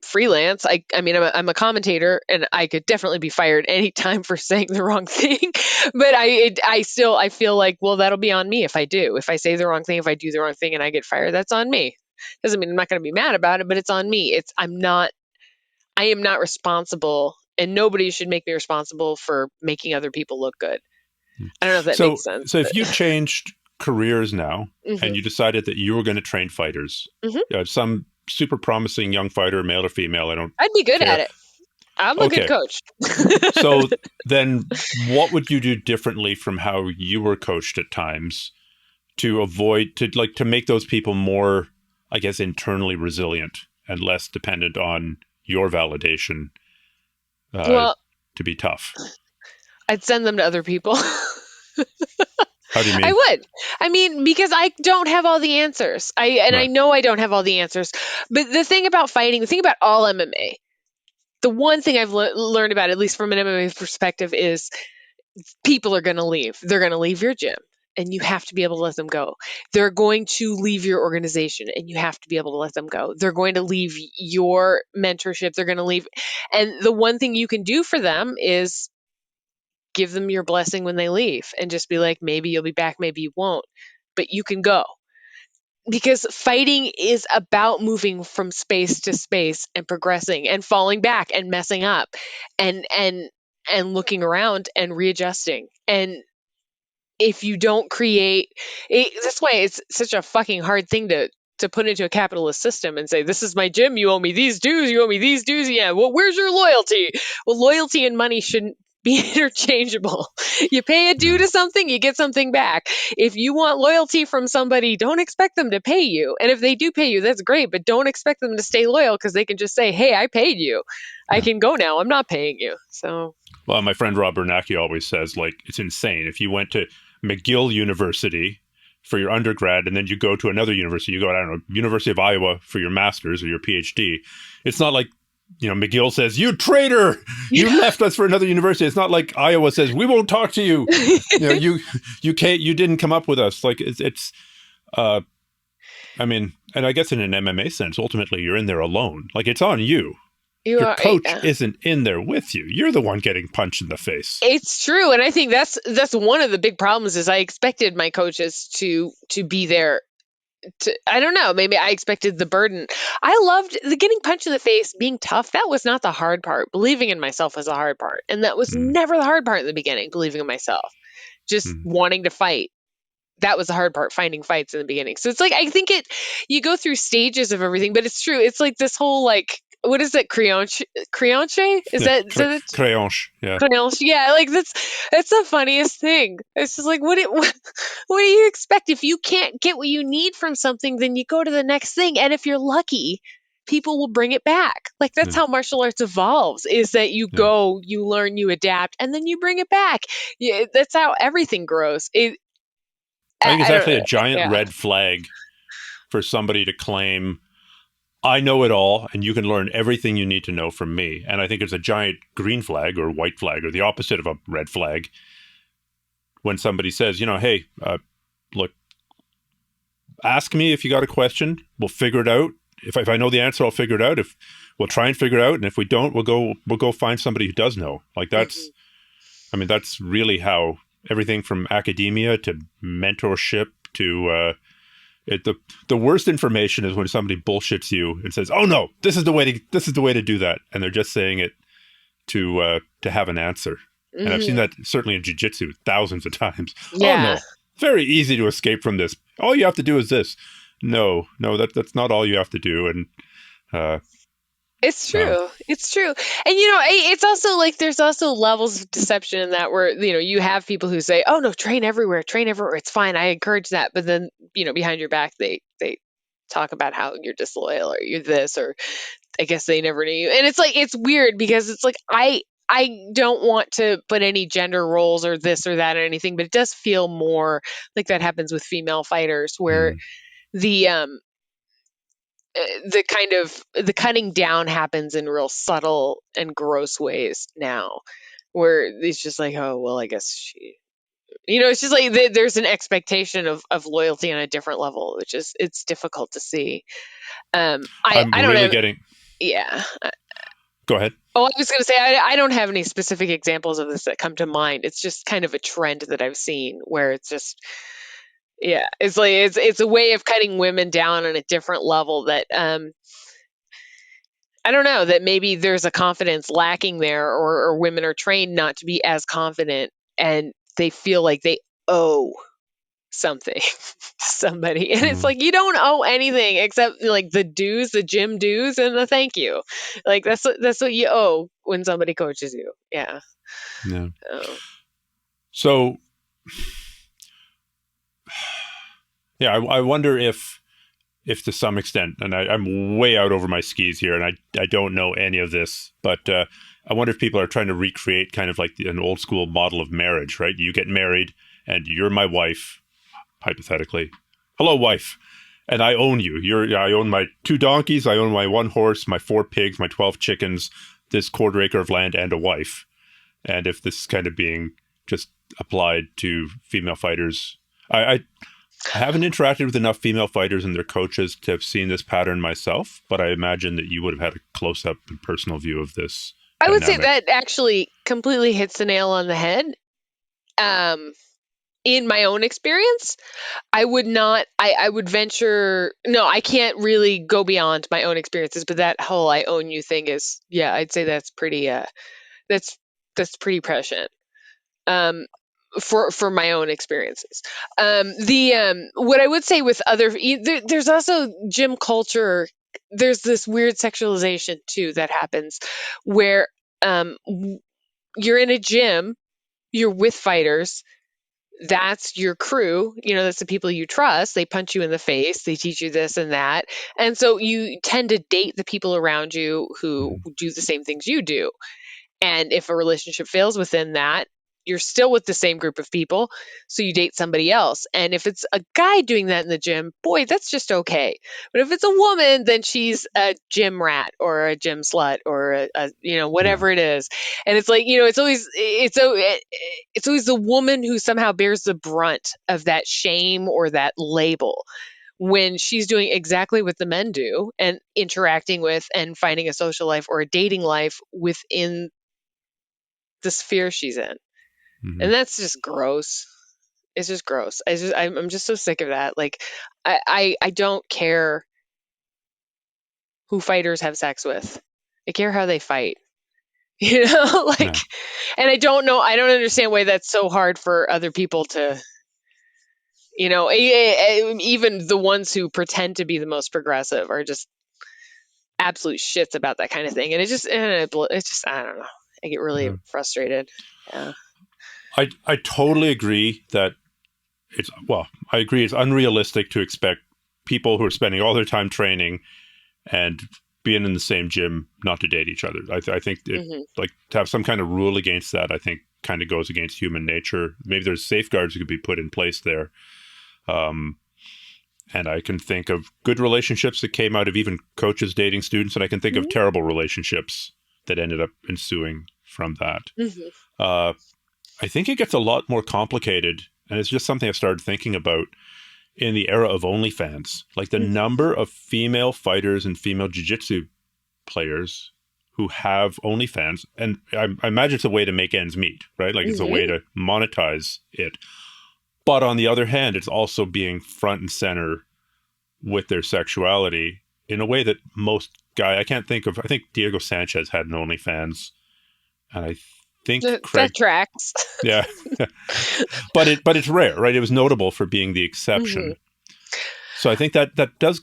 freelance. I mean, I'm a commentator, and I could definitely be fired anytime for saying the wrong thing. But I feel like, well, that'll be on me if I do. If I say the wrong thing, if I do the wrong thing and I get fired, that's on me. Doesn't mean I'm not going to be mad about it, but it's on me. I am not responsible, and nobody should make me responsible for making other people look good. I don't know if that makes sense. So if you changed careers now and you decided that you were going to train fighters, some super promising young fighter, male or female, I'd be good at it. I'm a good coach. So then what would you do differently from how you were coached at times to make those people more, I guess, internally resilient and less dependent on your validation to be tough? I'd send them to other people. How do you mean? I would. I mean, because I don't have all the answers. I know I don't have all the answers. But the thing about fighting, the thing about all MMA, the one thing I've learned about, at least from an MMA perspective, is people are going to leave. They're going to leave your gym. and you have to be able to let them go. They're going to leave your organization and you have to be able to let them go. They're going to leave your mentorship. They're going to leave. And the one thing you can do for them is give them your blessing when they leave and just be like, maybe you'll be back, maybe you won't, but you can go. Because fighting is about moving from space to space and progressing and falling back and messing up and looking around and readjusting. And if you don't create it, that's why it's such a fucking hard thing to put into a capitalist system and say, this is my gym, you owe me these dues, you owe me these dues. Yeah, well, where's your loyalty? Well, loyalty and money shouldn't be interchangeable. You pay a due to something, you get something back. If you want loyalty from somebody, don't expect them to pay you. And if they do pay you, that's great, but don't expect them to stay loyal because they can just say, hey, I paid you. I can go now. I'm not paying you. So, well, my friend Rob Bernacki always says, like, it's insane. If you went to McGill University for your undergrad and then you go to another university, you go, I don't know, University of Iowa for your master's or your PhD, it's not like, you know, McGill says, you traitor, you left us for another university. It's not like Iowa says, we won't talk to you. You know, you can't, you didn't come up with us. Like it's I mean, and I guess in an MMA sense, ultimately you're in there alone. Like it's on you. Your coach isn't in there with you. You're the one getting punched in the face. It's true. And I think that's one of the big problems is I expected my coaches to be there. I don't know, maybe I expected the burden. I loved the getting punched in the face, being tough. That was not the hard part. Believing in myself was the hard part. And that was never the hard part in the beginning, believing in myself. Just wanting to fight. That was the hard part, finding fights in the beginning. So it's like, I think you go through stages of everything, but it's true. It's like this whole like, what is it? Creonche? Is that Creonche? Yeah. Creonche? Yeah. Like that's the funniest thing. It's just like, what do you expect? If you can't get what you need from something, then you go to the next thing. And if you're lucky, people will bring it back. Like that's how martial arts evolves, is that you go, you learn, you adapt, and then you bring it back. Yeah, that's how everything grows. I think it's actually a giant red flag for somebody to claim, I know it all, and you can learn everything you need to know from me. And I think it's a giant green flag or white flag, or the opposite of a red flag, when somebody says, you know, hey, look, ask me if you got a question. We'll figure it out. If I know the answer, I'll figure it out. If we'll try and figure it out, and if we don't, we'll go find somebody who does know. Like that's, I mean, that's really how everything from academia to mentorship to the worst information is when somebody bullshits you and says, "Oh no, this is the way to do that," and they're just saying it to have an answer. And I've seen that certainly in jiu-jitsu thousands of times. Yeah. Oh no, very easy to escape from this. All you have to do is this. No, that's not all you have to do. And it's true. It's true. And, you know, it's also like there's also levels of deception in that where, you know, you have people who say, oh, no, train everywhere. It's fine. I encourage that. But then, you know, behind your back, they talk about how you're disloyal or you're this, or I guess they never knew you. And it's like, it's weird because it's like, I don't want to put any gender roles or this or that or anything, but it does feel more like that happens with female fighters where the cutting down happens in real subtle and gross ways now, where it's just like, oh well, I guess she, you know, it's just like there's an expectation of loyalty on a different level, which is it's difficult to see. I don't really getting. Yeah. Go ahead. Oh, I was going to say I don't have any specific examples of this that come to mind. It's just kind of a trend that I've seen where it's just. Yeah, it's like it's a way of cutting women down on a different level that I don't know, that maybe there's a confidence lacking there, or women are trained not to be as confident and they feel like they owe something to somebody. And it's like, you don't owe anything except like the dues, the gym dues, and the thank you. Like that's what you owe when somebody coaches you. Yeah. Yeah. So yeah, I wonder if to some extent, and I'm way out over my skis here, and I don't know any of this, but I wonder if people are trying to recreate kind of like an old school model of marriage, right? You get married and you're my wife, hypothetically. Hello, wife. And I own you. I own my 2 donkeys. I own my 1 horse, my 4 pigs, my 12 chickens, this 1/4 acre of land, and a wife. And if this is kind of being just applied to female fighters, I haven't interacted with enough female fighters and their coaches to have seen this pattern myself, but I imagine that you would have had a close-up and personal view of this I would say dynamic. that actually completely hits the nail on the head. In my own experience, I would not, I would venture, no, I can't really go beyond my own experiences, but that whole I own you thing is, yeah, I'd say that's pretty, that's, that's pretty prescient. Um, for my own experiences. What I would say with there's also gym culture. There's this weird sexualization too that happens where you're in a gym, you're with fighters, that's your crew, that's the people you trust. They punch you in the face, they teach you this and that. And so you tend to date the people around you who Mhm. do the same things you do. And if a relationship fails within that, you're still with the same group of people, so you date somebody else. And if it's a guy doing that in the gym, boy, that's just okay. But if it's a woman, then she's a gym rat or a gym slut or Yeah. whatever it is. And it's like, it's always the woman who somehow bears the brunt of that shame or that label when she's doing exactly what the men do and interacting with and finding a social life or a dating life within the sphere she's in. Hmm. And that's just gross. It's just gross. I'm just so sick of that. Like, I don't care who fighters have sex with. I care how they fight. Like, Yeah. and I don't understand why that's so hard for other people to, even the ones who pretend to be the most progressive are just absolute shits about that kind of thing. And it's just, I don't know. I get really Mhm. frustrated. Yeah. I totally agree that I agree it's unrealistic to expect people who are spending all their time training and being in the same gym not to date each other. I think it, Hmm. like, to have some kind of rule against that, I think kind of goes against human nature. Maybe there's safeguards that could be put in place there. Um, and I can think of good relationships that came out of even coaches dating students, and I can think of Hmm. terrible relationships that ended up ensuing from that. Hmm. Uh, I think it gets a lot more complicated, and it's just something I've started thinking about in the era of OnlyFans. Like, the Hmm. number of female fighters and female jiu-jitsu players who have OnlyFans, and I imagine it's a way to make ends meet, right? Like, it's a way Hmm. to monetize it. But on the other hand, it's also being front and center with their sexuality in a way that I can't think of. I think Diego Sanchez had an OnlyFans, and I think That Craig, tracks. yeah, but it's rare, right? It was notable for being the Hmm. exception. So I think that does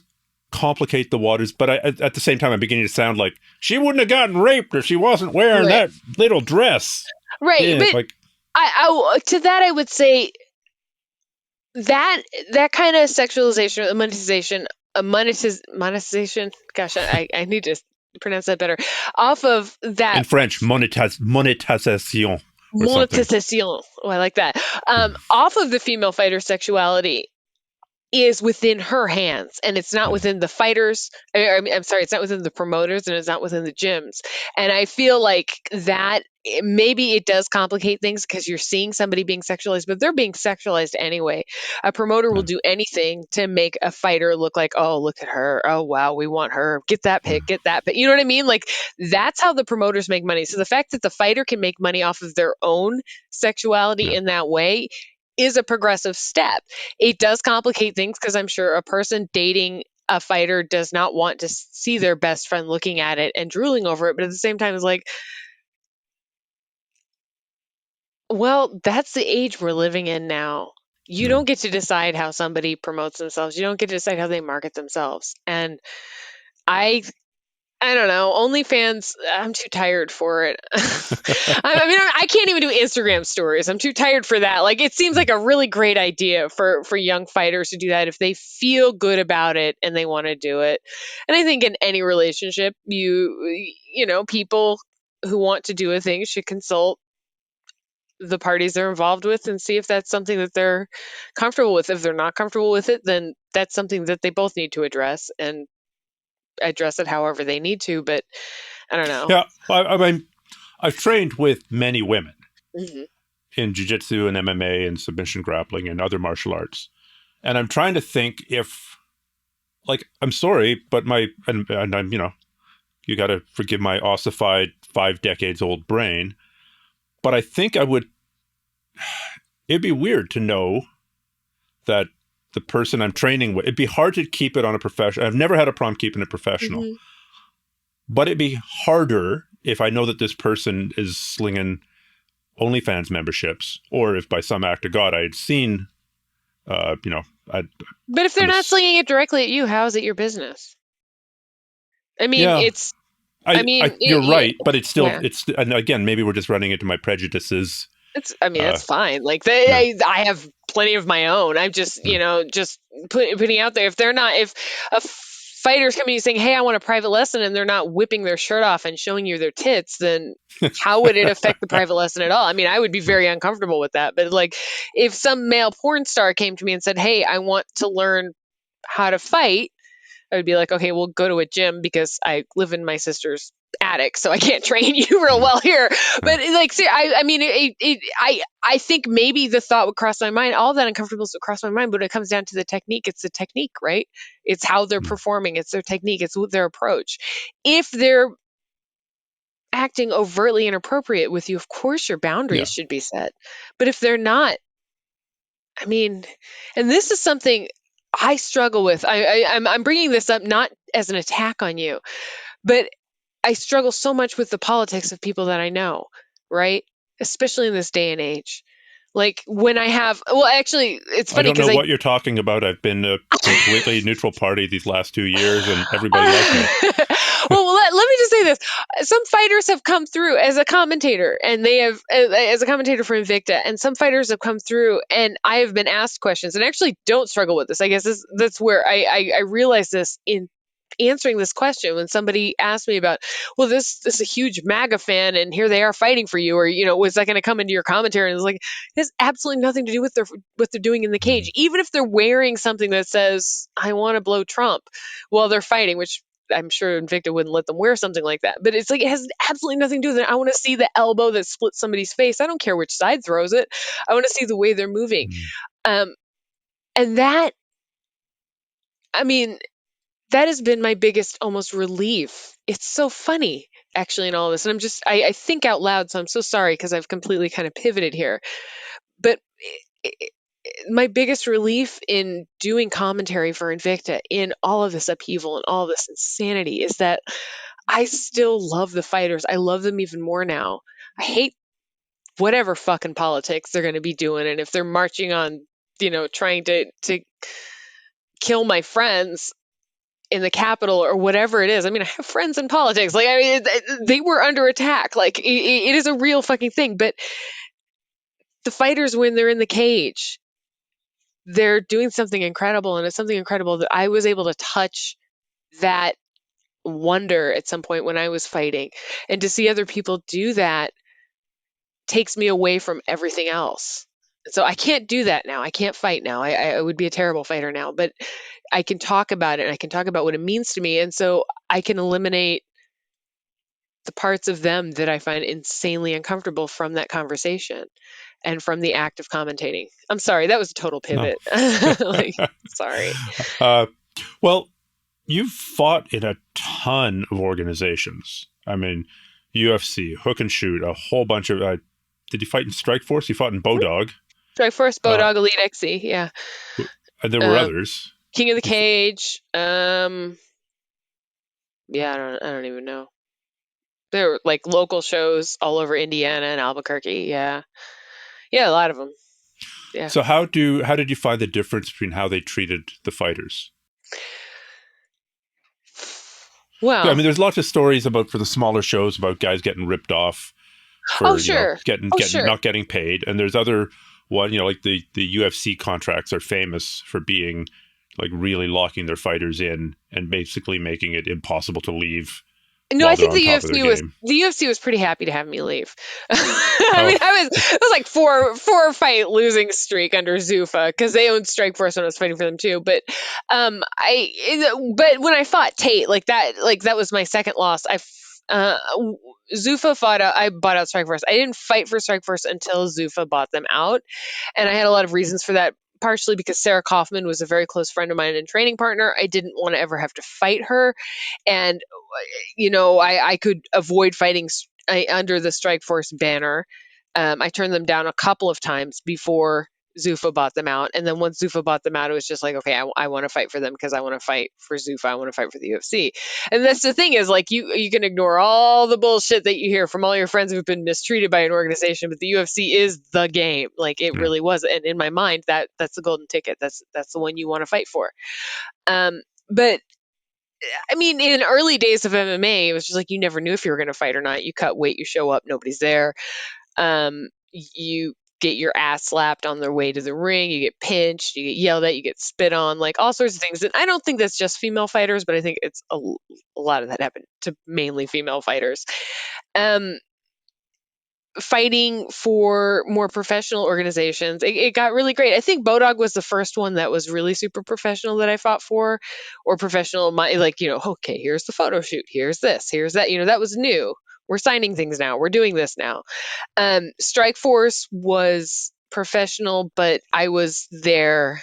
complicate the waters. But at the same time, I'm beginning to sound like she wouldn't have gotten raped if she wasn't wearing Right. that little dress. Right. Yeah, But like, to that, I would say that that kind of sexualization, monetization, monetization. Gosh, I need to pronounce that better. Off of in that French, monétisation or something. monetization. Oh, I like that. Off of the female fighter sexuality is within her hands, and it's not Yeah, within the fighters. I'm sorry, it's not within the promoters, and it's not within the gyms. And I feel like that maybe it does complicate things because you're seeing somebody being sexualized, but they're being sexualized anyway. A promoter will yeah, do anything to make a fighter look like, oh, look at her. Oh, wow, we want her. Get that yeah, pick, get that pick. You know what I mean? Like, that's how the promoters make money. So the fact that the fighter can make money off of their own sexuality yeah, in that way is a progressive step. It does complicate things because I'm sure a person dating a fighter does not want to see their best friend looking at it and drooling over it. But at the same time, it's like, well, that's the age we're living in now. You yeah. don't get to decide how somebody promotes themselves. You don't get to decide how they market themselves. And I I don't know. OnlyFans, I'm too tired for it. I can't even do Instagram stories. I'm too tired for that. Like, it seems like a really great idea for young fighters to do that if they feel good about it and they want to do it. And I think in any relationship, people who want to do a thing should consult the parties they're involved with and see if that's something that they're comfortable with. If they're not comfortable with it, then that's something that they both need to address and address it however they need to. But I don't know. Yeah, I mean, I've trained with many women, Mhm. in jiu-jitsu and MMA and submission grappling and other martial arts. And I'm trying to think if, like, I'm sorry, but and I'm, you got to forgive my ossified 5 decades old brain, but I think it'd be weird to know that the person I'm training with, it'd be hard to keep it on a professional. I've never had a problem keeping it professional, Mm-hmm. but it'd be harder if I know that this person is slinging OnlyFans memberships, or if by some act of God I had seen, I'd, But if they're not slinging it directly at you, how is it your business? I mean, yeah, you're right, but it's still, yeah. and again, maybe we're just running into my prejudices. That's fine. Like Yeah. I have plenty of my own. I'm just, just putting out there. If a fighter's coming to you saying, "Hey, I want a private lesson," and they're not whipping their shirt off and showing you their tits, then how would it affect the private lesson at all? I mean, I would be very uncomfortable with that. But like, if some male porn star came to me and said, "Hey, I want to learn how to fight," I would be like, okay, we'll go to a gym because I live in my sister's attic, so I can't train you real well here. But like, see, I mean, I think maybe the thought would cross my mind. All that uncomfortableness would cross my mind, but when it comes down to the technique, it's the technique, right? It's how they're performing. It's their technique. It's their approach. If they're acting overtly inappropriate with you, of course your boundaries should be set. But if they're not, I mean, and this is something I struggle with. I'm bringing this up not as an attack on you, but I struggle so much with the politics of people that I know, right? Especially in this day and age. Like when I have, well, actually, it's I funny don't know because what you're talking about. I've been a completely neutral party these last 2 years, and everybody loves me. Well, let me just say this. Some fighters have come through as a commentator, and they have, as a commentator for Invicta, and some fighters have come through, and I have been asked questions, and I actually don't struggle with this. I guess that's where I realize this in answering this question when somebody asked me about, well, this is a huge MAGA fan, and here they are fighting for you, or was that going to come into your commentary? And it's like, it has absolutely nothing to do with what they're doing in the cage, even if they're wearing something that says, "I want to blow Trump," while they're fighting, which I'm sure Invicta wouldn't let them wear something like that. But it's like, it has absolutely nothing to do with it. I want to see the elbow that splits somebody's face. I don't care which side throws it. I want to see the way they're moving. And that, I mean, that has been my biggest almost relief. It's so funny, actually, in all this. And I think out loud, so I'm so sorry because I've completely kind of pivoted here. But my biggest relief in doing commentary for Invicta in all of this upheaval and all of this insanity is that I still love the fighters. I love them even more now. I hate whatever fucking politics they're going to be doing. And if they're marching on, trying to kill my friends in the Capitol or whatever it is. I mean, I have friends in politics. Like, I mean, they were under attack. Like, it is a real fucking thing. But the fighters, when they're in the cage, they're doing something incredible. And it's something incredible that I was able to touch that wonder at some point when I was fighting. And to see other people do that takes me away from everything else. So I can't do that now. I can't fight now. I would be a terrible fighter now, but I can talk about it and I can talk about what it means to me. And so I can eliminate the parts of them that I find insanely uncomfortable from that conversation and from the act of commentating. I'm sorry, that was a total No. pivot. Sorry. Well, you've fought in a ton of organizations. I mean, UFC, Hook and Shoot, a whole bunch of. Did you fight in Strikeforce? You fought in Bodog. Strikeforce, Bodog, Elite XC, yeah. And there were others. King of the Cage. Yeah, I don't even know. There were like local shows all over Indiana and Albuquerque. Yeah, a lot of them. Yeah. So how did you find the difference between how they treated the fighters? Well, I mean, there's lots of stories about for the smaller shows about guys getting ripped off for not getting paid, and there's other one, like the UFC contracts are famous for being like really locking their fighters in and basically making it impossible to leave. No, I think the UFC was pretty happy to have me leave. I mean, it was like four fight losing streak under Zuffa because they owned Strikeforce when I was fighting for them too. But but when I fought Tate, like that was my second loss. Uh, Zuffa fought out. I bought out Strikeforce. I didn't fight for Strikeforce until Zuffa bought them out, and I had a lot of reasons for that. Partially because Sarah Kaufman was a very close friend of mine and training partner. I didn't want to ever have to fight her, and I could avoid fighting under the Strikeforce banner. I turned them down a couple of times before Zuffa bought them out. And then once Zuffa bought them out, it was just like, okay, I want to fight for them because I want to fight for Zuffa. I want to fight for the UFC. And that's the thing is like you can ignore all the bullshit that you hear from all your friends who've been mistreated by an organization, but the UFC is the game. Like it Yeah. really was. And in my mind, that's the golden ticket. That's the one you want to fight for. But I mean, in early days of MMA, it was just like you never knew if you were going to fight or not. You cut weight, you show up, nobody's there. You get your ass slapped on their way to the ring, you get pinched, you get yelled at, you get spit on, like all sorts of things. And I don't think that's just female fighters, but I think it's a lot of that happened to mainly female fighters. Um, Fighting for more professional organizations, it got really great. I think Bodog was the first one that was really super professional that I fought for, or professional, like, okay, here's the photo shoot, here's this, here's that, that was new. We're signing things now. We're doing this now. Strikeforce was professional, but I was there.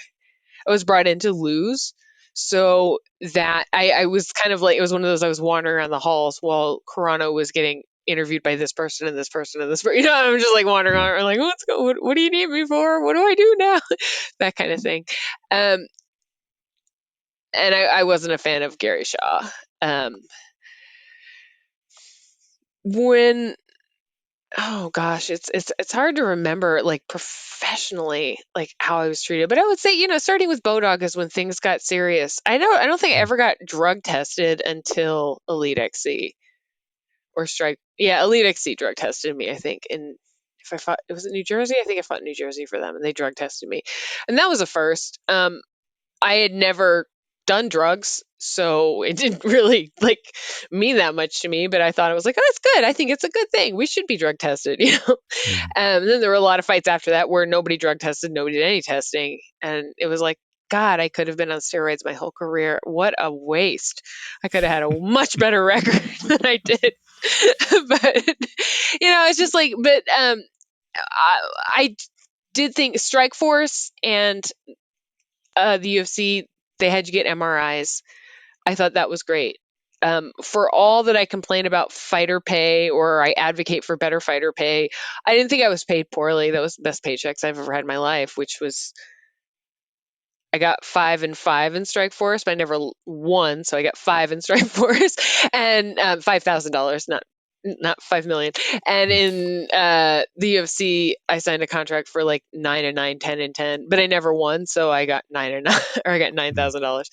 I was brought in to lose. So that I was kind of like, it was one of those, I was wandering around the halls while Carano was getting interviewed by this person and this person and this person. I'm just like wandering Yeah. around like, what do you need me for? What do I do now? That kind of thing. Um, and I wasn't a fan of Gary Shaw. When Oh gosh, it's hard to remember like professionally like how I was treated. But I would say, starting with Bodog is when things got serious. I don't think I ever got drug tested until Elite XC or Strike. Yeah, Elite XC drug tested me, I think. And if I fought, it was in New Jersey. I think I fought in New Jersey for them and they drug tested me. And that was a first. I had never done drugs, so it didn't really like mean that much to me. But I thought it was like, oh, that's good. I think it's a good thing. We should be drug tested, Mm. And then there were a lot of fights after that where nobody drug tested, nobody did any testing, and it was like, God, I could have been on steroids my whole career. What a waste! I could have had a much better record than I did. But it's just like, but I did think Strikeforce and the UFC, they had you get MRIs. I thought that was great. For all that I complain about fighter pay or I advocate for better fighter pay, I didn't think I was paid poorly. That was the best paychecks I've ever had in my life, which was I got 5 and 5 in Strikeforce, but I never won, so I got 5 in Strikeforce and $5,000, not 5 million. And in the UFC, I signed a contract for like 9 and 9, 10 and 10, but I never won, so I got 9 and 9, or I got $9,000.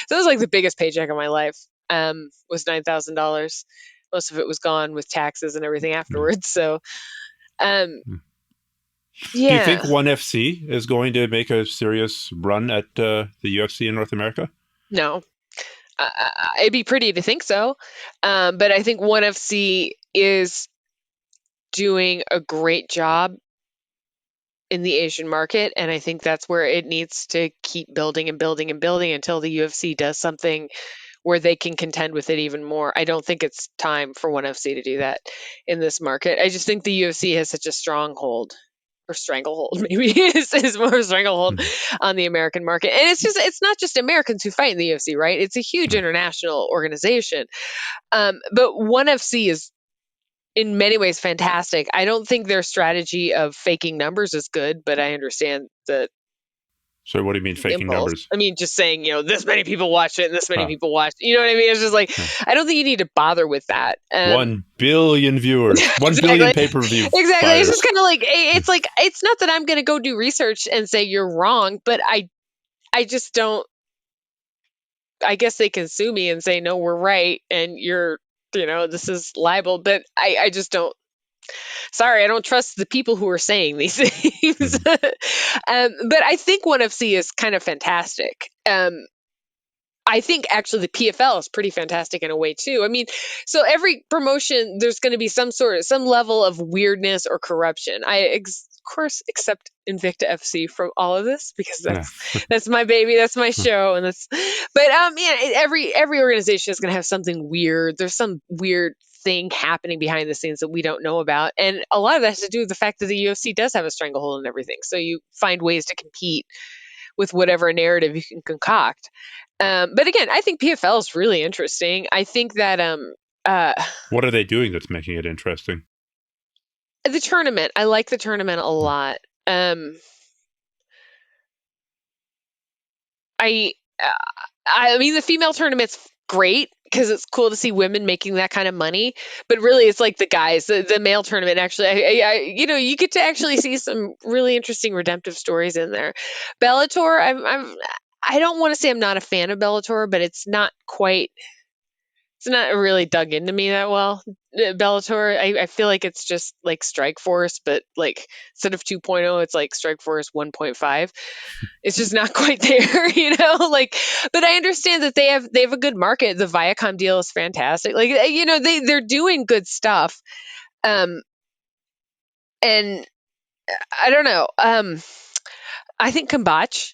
So it was like the biggest paycheck of my life. Was $9,000. Most of it was gone with taxes and everything Yeah. afterwards. So, um, Do you think yeah, ONE FC is going to make a serious run at the UFC in North America? no, it'd be pretty to think so. But I think ONE FC is doing a great job in the Asian market, and I think that's where it needs to keep building and building and building until the UFC does something where they can contend with it even more. I don't think it's time for ONE FC to do that in this market. I just think the UFC has such a stronghold or stranglehold, maybe is more stranglehold Mhm. on the American market. And it's not just Americans who fight in the UFC, right? It's a huge Yeah. international organization. But ONE FC is in many ways fantastic. I don't think their strategy of faking numbers is good, but I understand the So what do you mean faking impulse. numbers? I mean, just saying, this many people watch it and this many Huh. people watch, you know what I mean? It's just like, Yeah. I don't think you need to bother with that. 1 billion viewers, 1 billion Exactly. pay-per-view Exactly. It's just buyers. kind of like, Hmm. it's like, it's not that I'm going to go do research and say you're wrong, but I just don't, I guess they can sue me and say, no, we're right. And this is libel, but I just don't, sorry, I don't trust the people who are saying these things. Hmm. But I think ONE FC is kind of fantastic. I think actually the PFL is pretty fantastic in a way too. I mean, so every promotion there's going to be some level of weirdness or corruption. Of course accept Invicta FC from all of this because Yeah. that's my baby, that's my show, but every organization is going to have something weird. There's some weird thing happening behind the scenes that we don't know about. And a lot of that has to do with the fact that the UFC does have a stranglehold and everything. So you find ways to compete with whatever narrative you can concoct. But again, I think PFL is really interesting. I think that uh, What are they doing that's making it interesting? the tournament, I like the tournament a lot. I I mean, the female tournament's great because it's cool to see women making that kind of money. But really, it's like the guys, the male tournament. Actually, you get to actually see some really interesting redemptive stories in there. Bellator, I don't want to say I'm not a fan of Bellator, but it's not really dug into me that well. Bellator, I feel like it's just like Strike Force, but like instead of 2.0, it's like Strike Force 1.5. It's just not quite there, like, but I understand that they have a good market. The Viacom deal is fantastic. Like, they're doing good stuff. Um, and I don't know. I think Combate.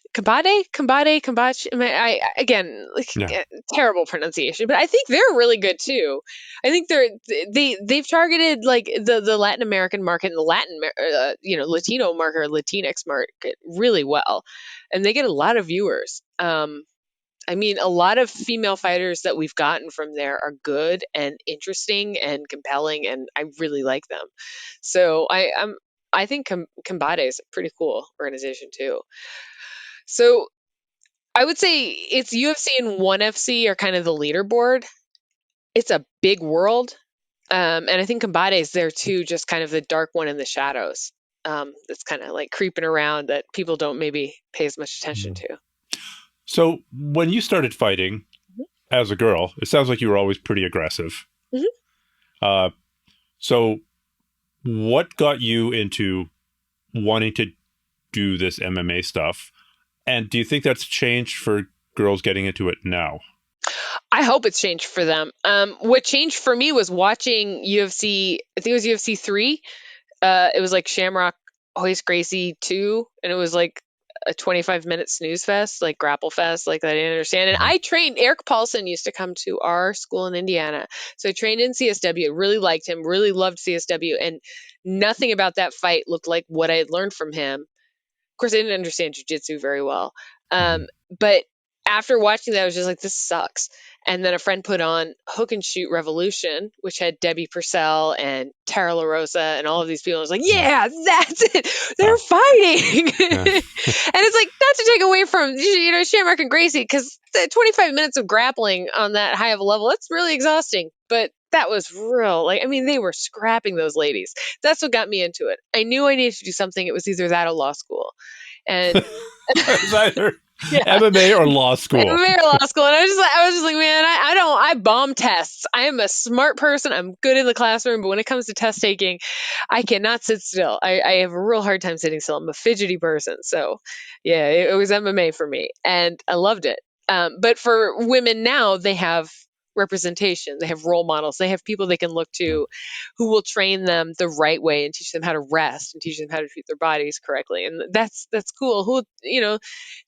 Again, like, Yeah. terrible pronunciation, but I think they're really good too. I think they've targeted like the Latin American market and the Latino market or Latinx market really well, and they get a lot of viewers. I mean, a lot of female fighters that we've gotten from there are good and interesting and compelling, and I really like them. So I think Combate is a pretty cool organization too. So I would say it's UFC and ONE FC are kind of the leaderboard. It's a big world. And I think Combate is there too, just kind of the dark one in the shadows. That's kind of like creeping around that people don't maybe pay as much attention to. So when you started fighting as a girl, it sounds like you were always pretty aggressive. Mhm. Uh, so what got you into wanting to do this MMA stuff? And do you think that's changed for girls getting into it now? I hope it's changed for them. What changed for me was watching UFC. I think it was UFC 3. It was like Shamrock Hoist Gracie 2, and it was like a 25-minute snooze fest, like grapple fest, like I didn't understand. And I trained, Eric Paulson used to come to our school in Indiana. So I trained in CSW, really liked him, really loved CSW, and nothing about that fight looked like what I had learned from him. Of course, I didn't understand jujitsu very well. But after watching that, I was just like, this sucks. And then a friend put on Hook and Shoot Revolution, which had Debbie Purcell and Tara LaRosa and all of these people. I was like, yeah, that's it. They're fighting. Yeah. And it's like, not to take away from, Shamrock and Gracie, because the 25 minutes of grappling on that high of a level, that's really exhausting. But that was real. Like, I mean, they were scrapping those ladies. That's what got me into it. I knew I needed to do something. It was either that or law school. And It's either yeah, MMA or law school. very law school. And I was just like, man, I bomb tests. I am a smart person. I'm good in the classroom, but when it comes to test taking, I cannot sit still. I have a real hard time sitting still. I'm a fidgety person. So yeah, it was MMA for me, and I loved it. But for women now, they have representation. They have role models. They have people they can look to who will train them the right way and teach them how to rest and teach them how to treat their bodies correctly. And that's cool. Who,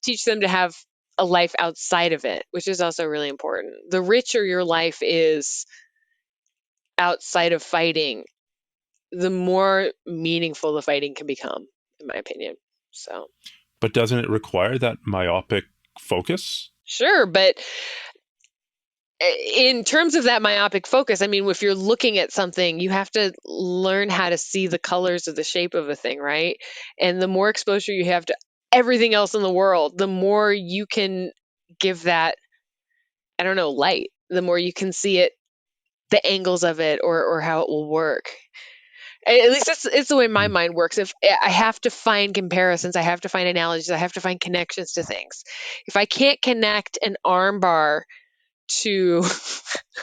teach them to have a life outside of it, which is also really important. The richer your life is outside of fighting, the more meaningful the fighting can become, in my opinion. So, But doesn't it require that myopic focus? sure, but in terms of that myopic focus, I mean, if you're looking at something, you have to learn how to see the colors of the shape of a thing, right? And the more exposure you have to everything else in the world, the more you can give that, I don't know, light, the more you can see it, the angles of it, or how it will work. At least it's the way my mind works. If I have to find comparisons, I have to find analogies, I have to find connections to things. If I can't connect an arm bar to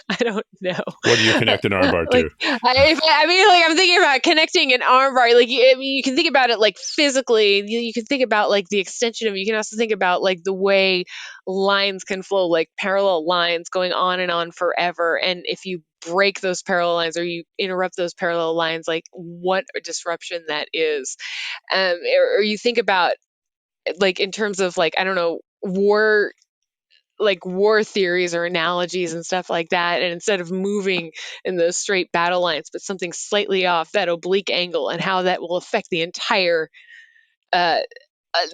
I don't know. What do you connect an armbar Like, to? I mean, like, I'm thinking about connecting an arm bar. Like, I mean, you can think about it like physically. You can think about like the extension of it. You can also think about like the way lines can flow, like parallel lines going on and on forever. And if you break those parallel lines or you interrupt those parallel lines, like what a disruption that is. Or you think about like in terms of like, I don't know, war like war theories or analogies and stuff like that. And instead of moving in those straight battle lines, but something slightly off, that oblique angle, and how that will affect uh,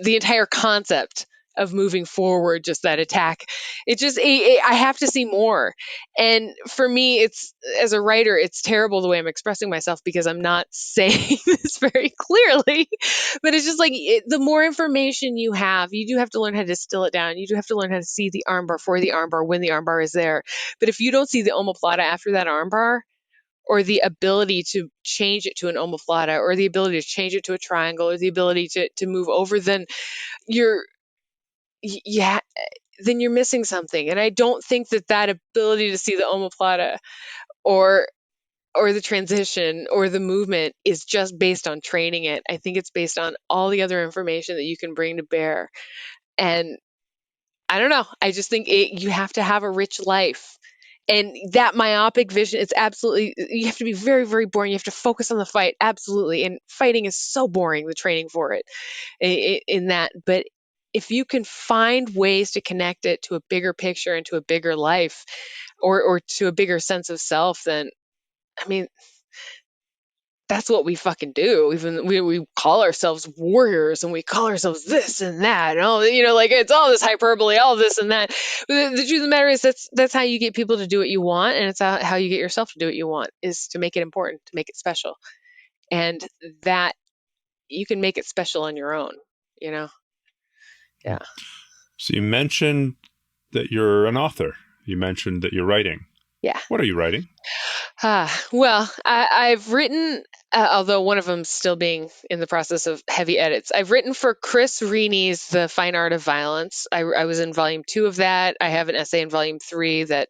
the entire concept of moving forward, just that attack. I have to see more. And for me, it's, as a writer, it's terrible the way I'm expressing myself because I'm not saying this very clearly. But it's just like the more information you have, you do have to learn how to distill it down. You do have to learn how to see the armbar for the armbar when the armbar is there. But if you don't see the omoplata after that armbar, or the ability to change it to an omoplata, or the ability to change it to a triangle, or the ability to move over, then you're yeah then you're missing something. And I don't think that ability to see the omoplata, or the transition or the movement, is just based on training it. I think it's based on all the other information that you can bring to bear. And I don't know, I just think you have to have a rich life. And that myopic vision, it's absolutely, you have to be very, very boring. You have to focus on the fight, absolutely. And fighting is so boring, the training for it, in that. But if you can find ways to connect it to a bigger picture and to a bigger life, or to a bigger sense of self, then, I mean, that's what we fucking do. Even we call ourselves warriors, and we call ourselves this and that, and all, like, it's all this hyperbole, all this and that. But the truth of the matter is, that's how you get people to do what you want, and it's how you get yourself to do what you want, is to make it important, to make it special. And that you can make it special on your own, yeah. So you mentioned that you're an author. You mentioned that you're writing. Yeah. What are you writing? Well, I've written, although one of them's still being in the process of heavy edits. I've written for Chris Reeney's The Fine Art of Violence. I was in volume 2 of that. I have an essay in volume 3 that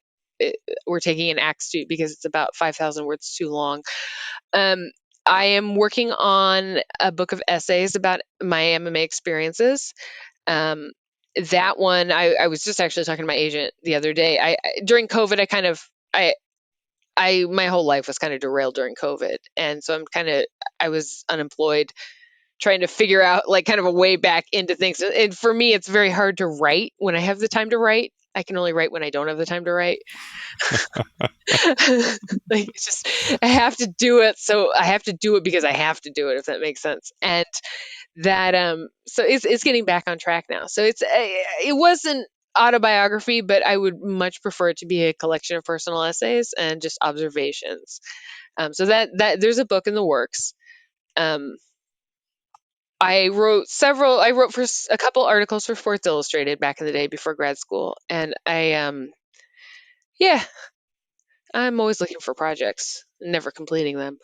we're taking an axe to, because it's about 5,000 words too long. I am working on a book of essays about my MMA experiences. That one, I was just actually talking to my agent the other day. During COVID, my whole life was kind of derailed during COVID. And so I was unemployed, trying to figure out, like, kind of a way back into things. And for me, it's very hard to write when I have the time to write. I can only write when I don't have the time to write. Like, it's just, I have to do it. So I have to do it because I have to do it, if that makes sense. And that, so it's getting back on track now. So it wasn't autobiography, but I would much prefer it to be a collection of personal essays and just observations. So that there's a book in the works. I wrote for a couple articles for Sports Illustrated back in the day before grad school. And yeah, I'm always looking for projects, never completing them.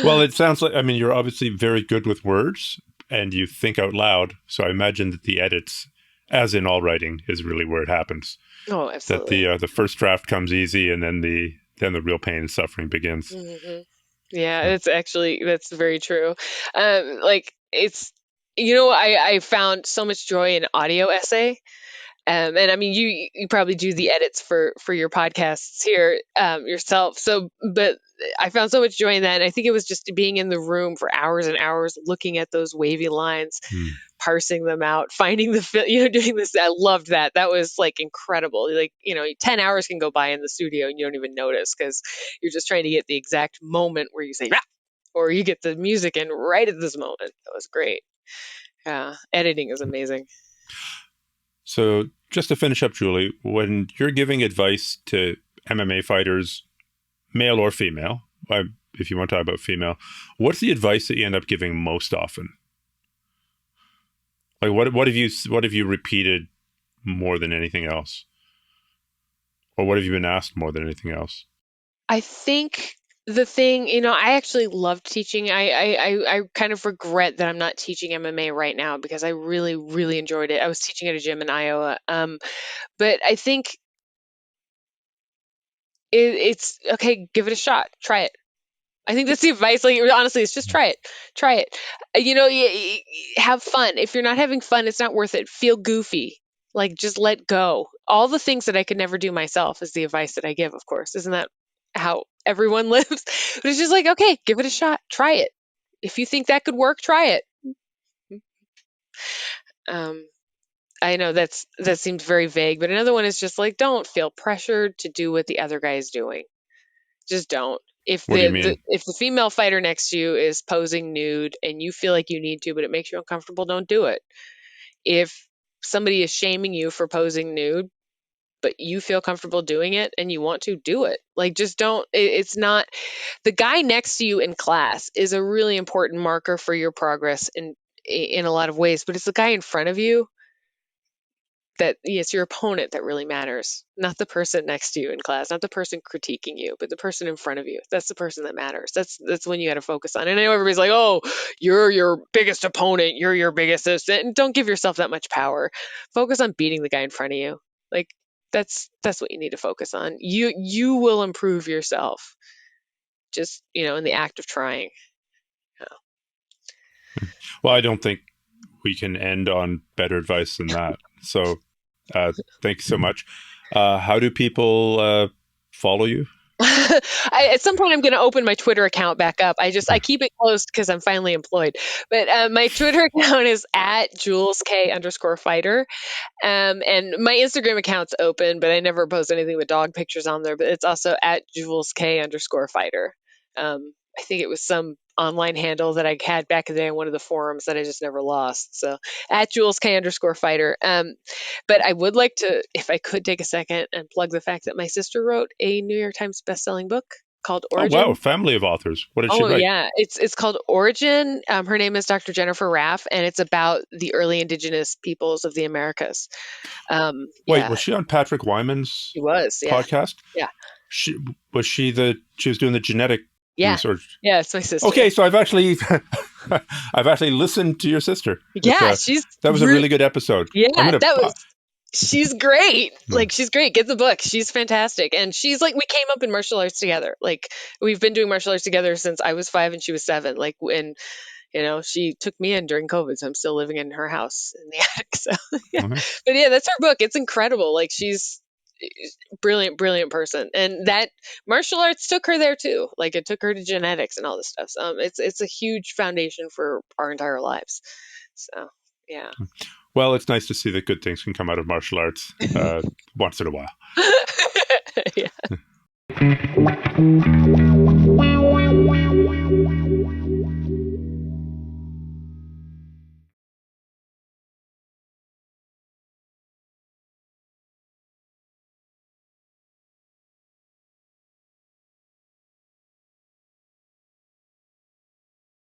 Well, it sounds like, I mean, you're obviously very good with words and you think out loud. So I imagine that the edits, as in all writing, is really where it happens. Oh, absolutely. That the first draft comes easy, and then the real pain and suffering begins. Mm-hmm. Yeah, that's very true. Like, it's, I found so much joy in audio essay. And I mean, you probably do the edits for your podcasts here, yourself. So, but I found so much joy in that. And I think it was just being in the room for hours and hours, looking at those wavy lines, parsing them out, finding doing this. I loved that. That was, like, incredible. Like, 10 hours can go by in the studio and you don't even notice, because you're just trying to get the exact moment where you say, "Rah!" or you get the music in right at this moment. That was great. Yeah. Editing is amazing. So just to finish up, Julie, when you're giving advice to MMA fighters, male or female, if you want to talk about female, what's the advice that you end up giving most often? Like, what have you repeated more than anything else? Or what have you been asked more than anything else? I think the thing, I actually loved teaching. I kind of regret that I'm not teaching MMA right now, because I really, really enjoyed it. I was teaching at a gym in Iowa. But I think it's okay. Give it a shot. Try it. I think that's the advice. Like, honestly, it's just try it. Try it. Have fun. If you're not having fun, it's not worth it. Feel goofy. Like, just let go. All the things that I could never do myself is the advice that I give, of course. Isn't that how everyone lives? But it's just like, okay, give it a shot. Try it. If you think that could work, try it. Um, I know that seems very vague, but another one is just like, don't feel pressured to do what the other guy is doing. Just don't. If What do you mean? if the female fighter next to you is posing nude and you feel like you need to, but it makes you uncomfortable, don't do it. If somebody is shaming you for posing nude, but you feel comfortable doing it and you want to do it, like just don't. It's not the guy next to you in class is a really important marker for your progress in a lot of ways, but it's the guy in front of you that it's your opponent that really matters, not the person next to you in class, not the person critiquing you, but the person in front of you. That's the person that matters. That's when you got to focus on. And I know everybody's like, "Oh, you're your biggest opponent. You're your biggest assistant." And don't give yourself that much power. Focus on beating the guy in front of you. Like that's what you need to focus on. You will improve yourself. Just in the act of trying. Well, I don't think we can end on better advice than that. So thanks so much. How do people follow you? At some point, I'm going to open my Twitter account back up. I keep it closed because I'm finally employed. But my Twitter account is at JulesK_fighter. And my Instagram account's open, but I never post anything with dog pictures on there. But it's also at JulesK_fighter. I think it was some online handle that I had back in the day on one of the forums that I just never lost. So at JulesK_fighter. But I would like to, if I could take a second and plug the fact that my sister wrote a New York Times bestselling book called Oh, Origin. wow. Family of authors. What did she Oh write? yeah, it's called Origin. Her name is Dr. Jennifer Raff, and it's about the early indigenous peoples of the Americas. Wait, Yeah, was she on Patrick Wyman's she was. Yeah, podcast? yeah, She was doing the genetic yeah, research. yeah. It's my sister. Okay, so I've actually I've actually listened to your sister. Yeah, she's that was a really good episode. yeah. I'm gonna. That was. She's great. Yeah. Like she's great. Get the book. She's fantastic. And she's like we came up in martial arts together. Like we've been doing martial arts together since I was 5 and she was 7. Like when she took me in during COVID, so I'm still living in her house in the attic. So yeah. Okay. But yeah, that's her book. It's incredible. Like she's brilliant, brilliant person. And that martial arts took her there too. Like it took her to genetics and all this stuff. So it's a huge foundation for our entire lives. So yeah. Well, it's nice to see that good things can come out of martial arts once in a while. Yeah.